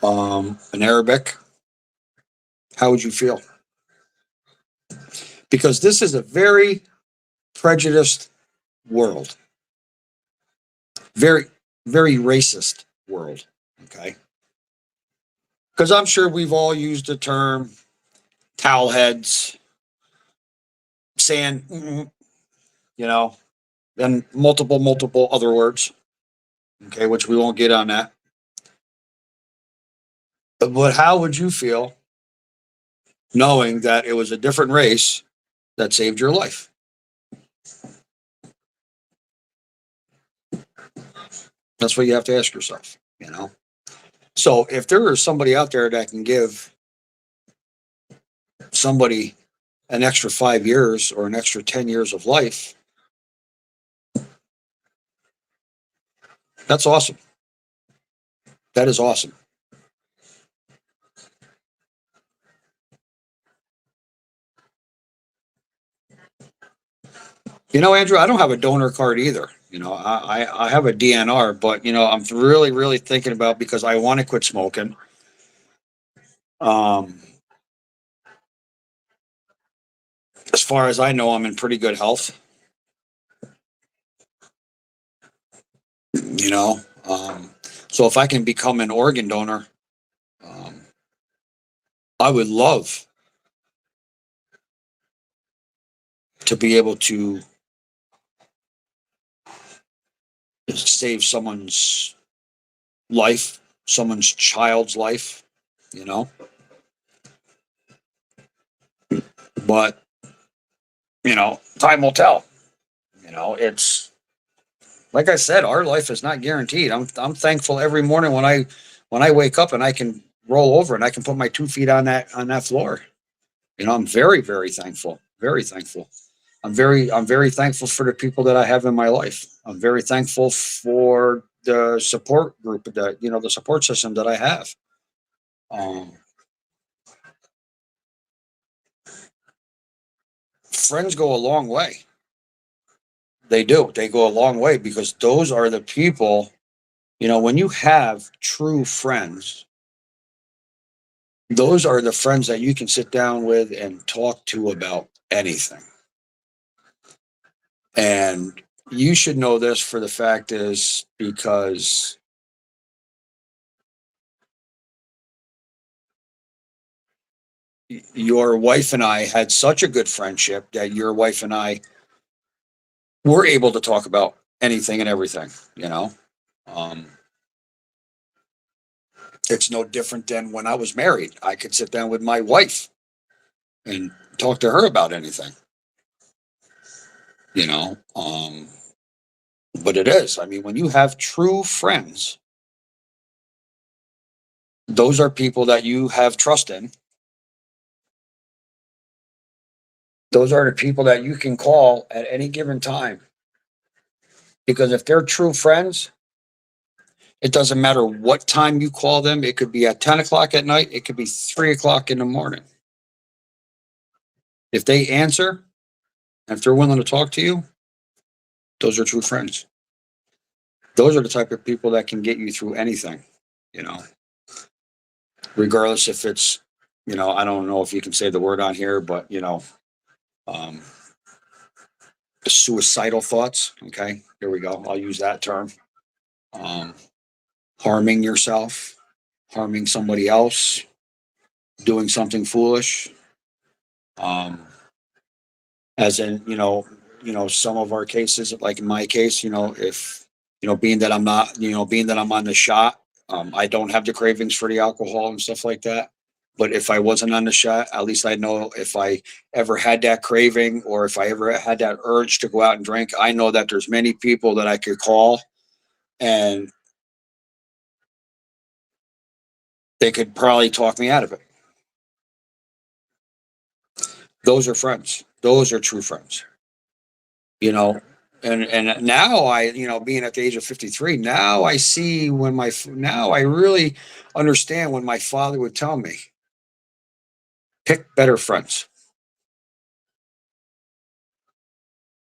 [SPEAKER 1] an Arabic, how would you feel? Because this is a very prejudiced world, very, very racist world. Okay. Because I'm sure we've all used the term towel heads, saying, you know, and multiple other words. Okay. Which we won't get on that. But how would you feel knowing that it was a different race that saved your life? That's what you have to ask yourself, you know? So if there is somebody out there that can give somebody an extra 5 years or an extra 10 years of life, that's awesome. That is awesome. You know, Andrew, I don't have a donor card either. You know, I have a DNR, but you know, I'm really thinking about, because I want to quit smoking. Um, as far as I know, I'm in pretty good health. You know, so if I can become an organ donor, um, I would love to be able to save someone's life, someone's child's life, you know. But, you know, time will tell. You know, it's like I said, our life is not guaranteed. I'm thankful every morning when I wake up and I can roll over and I can put my 2 feet on that floor. You know, I'm very thankful. Very thankful. I'm very thankful for the people that I have in my life. I'm very thankful for the support group, that, you know, the support system that I have. Um, friends go a long way. They do. They go a long way, because those are the people, you know, when you have true friends, those are the friends that you can sit down with and talk to about anything. And you should know this, for the fact is, because your wife and I had such a good friendship that your wife and I were able to talk about anything and everything, you know. Um, it's no different than when I was married. I could sit down with my wife and talk to her about anything, you know. But it is, I mean, when you have true friends, those are people that you have trust in. Those are the people that you can call at any given time. Because if they're true friends, it doesn't matter what time you call them. It could be at 10 o'clock at night. It could be 3 o'clock in the morning. If they answer, and if they're willing to talk to you, those are true friends. Those are the type of people that can get you through anything, you know, regardless if it's, you know, I don't know if you can say the word on here, but, you know, um, suicidal thoughts. Okay. Here we go. I'll use that term. Um, harming yourself, harming somebody else, doing something foolish. Um, as in, you know, some of our cases, like in my case, you know, if, you know, being that I'm not, you know, being that I'm on the shot, I don't have the cravings for the alcohol and stuff like that. But if I wasn't on the shot, at least I know if I ever had that craving, or if I ever had that urge to go out and drink, I know that there's many people that I could call, and they could probably talk me out of it. Those are friends. Those are true friends, you know. And now I, you know, being at the age of 53, now I see when now I really understand when my father would tell me, Pick better friends.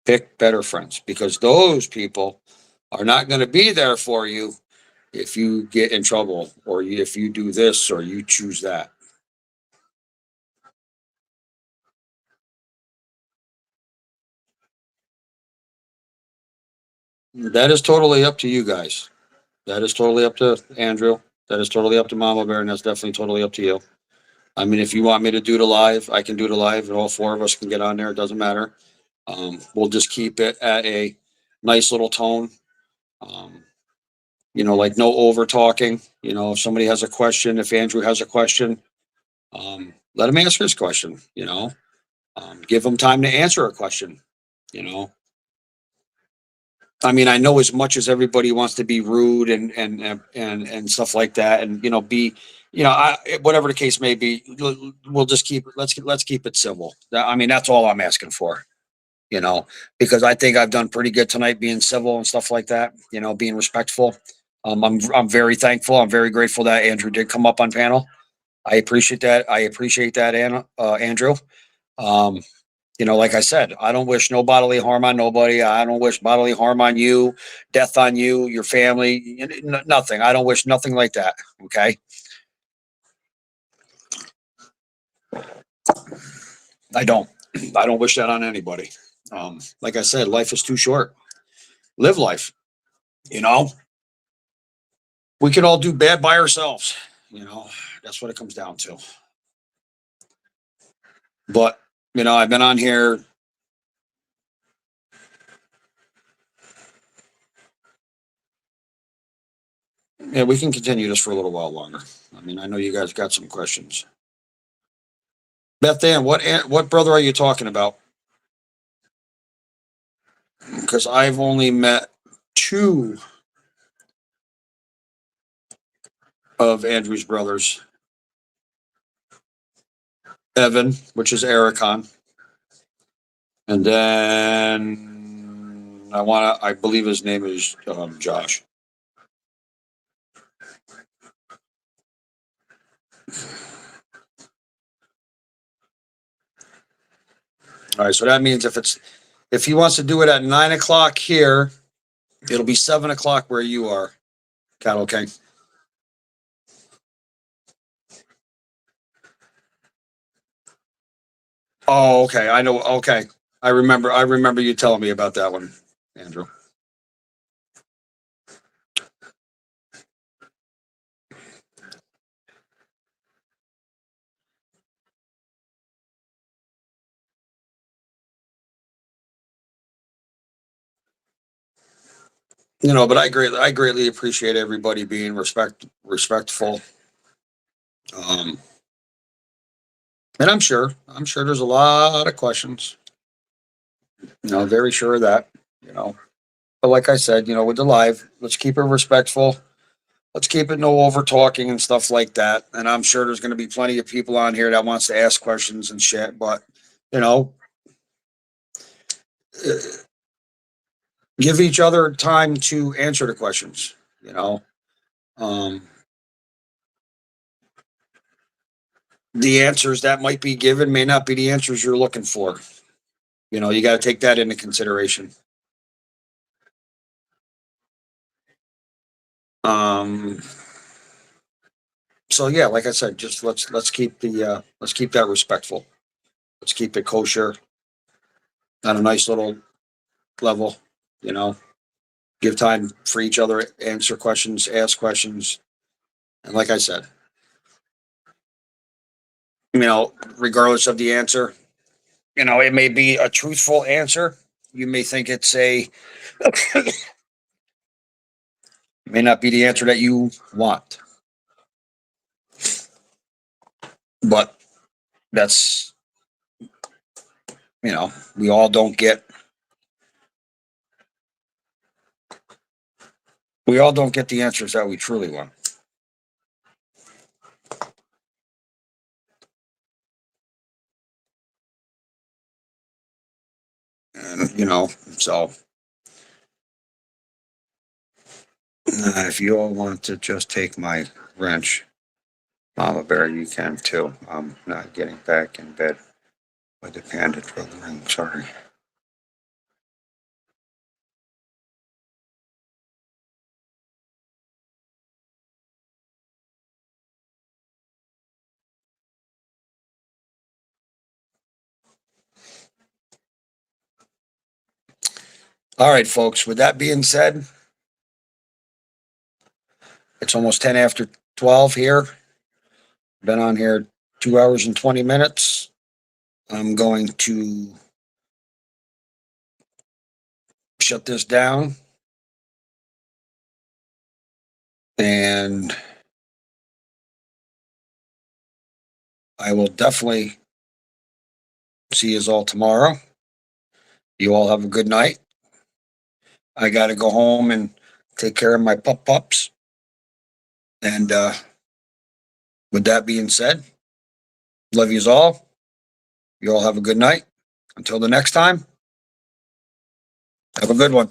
[SPEAKER 1] Pick better friends, because those people are not going to be there for you if you get in trouble, or if you do this or you choose that. That is totally up to you guys. That is totally up to Andrew. That is totally up to Mama Bear, and that's definitely totally up to you. I mean, if you want me to do the live, I can do the live, and all four of us can get on there. It doesn't matter. We'll just keep it at a nice little tone. Um, like no over talking. If somebody has a question, if Andrew has a question, let him answer his question. Give him time to answer a question. You know, I mean, I know as much as everybody wants to be rude and stuff like that, and be, whatever the case may be, we'll just let's keep it civil. I mean, that's all I'm asking for. You know, because I think I've done pretty good tonight, being civil and stuff like that. Being respectful. I'm very thankful. I'm very grateful that Andrew did come up on panel. I appreciate that. I appreciate that, Andrew. Um, like I said, I don't wish no bodily harm on nobody. I don't wish bodily harm on you, death on you, your family, nothing. I don't wish nothing like that. Okay. I don't. I don't wish that on anybody. Like I said, life is too short. Live life. You know, we can all do bad by ourselves. That's what it comes down to. But, I've been on here. Yeah, we can continue this for a little while longer. I mean, I know you guys got some questions. Beth Ann, what brother are you talking about? Because I've only met two of Andrew's brothers. Evan, which is Ericon, and then I believe his name is Josh. All right, so that means if he wants to do it at 9 o'clock here, it'll be 7 o'clock where you are, Cattle King. Oh, okay. I know. Okay, I remember. I remember you telling me about that one, Andrew. But I greatly appreciate everybody being respectful. Um, and I'm sure there's a lot of questions. Very sure of that. You know, but like I said, with the live, let's keep it respectful. Let's keep it no over talking and stuff like that. And I'm sure there's going to be plenty of people on here that wants to ask questions and shit. But you know, uh, give each other time to answer the questions. You know, um, the answers that might be given may not be the answers you're looking for. You got to take that into consideration. Um, so yeah, like I said, just let's keep let's keep that respectful. Let's keep it kosher on a nice little level. You know, give time for each other, answer questions, ask questions, and like I said, regardless of the answer, it may be a truthful answer. You may think it's a may not be the answer that you want, but that's we all don't get the answers that we truly want. And so if you all want to just take my wrench Mama Bear, you can too. I'm not getting back in bed with the panda drilling. Sorry. All right, folks. With that being said, it's almost 10 after 12 here. Been on here 2 hours and 20 minutes. I'm going to shut this down. And I will definitely see you all tomorrow. You all have a good night. I got to go home and take care of my pups. And with that being said, love yous all. You all have a good night. Until the next time, have a good one.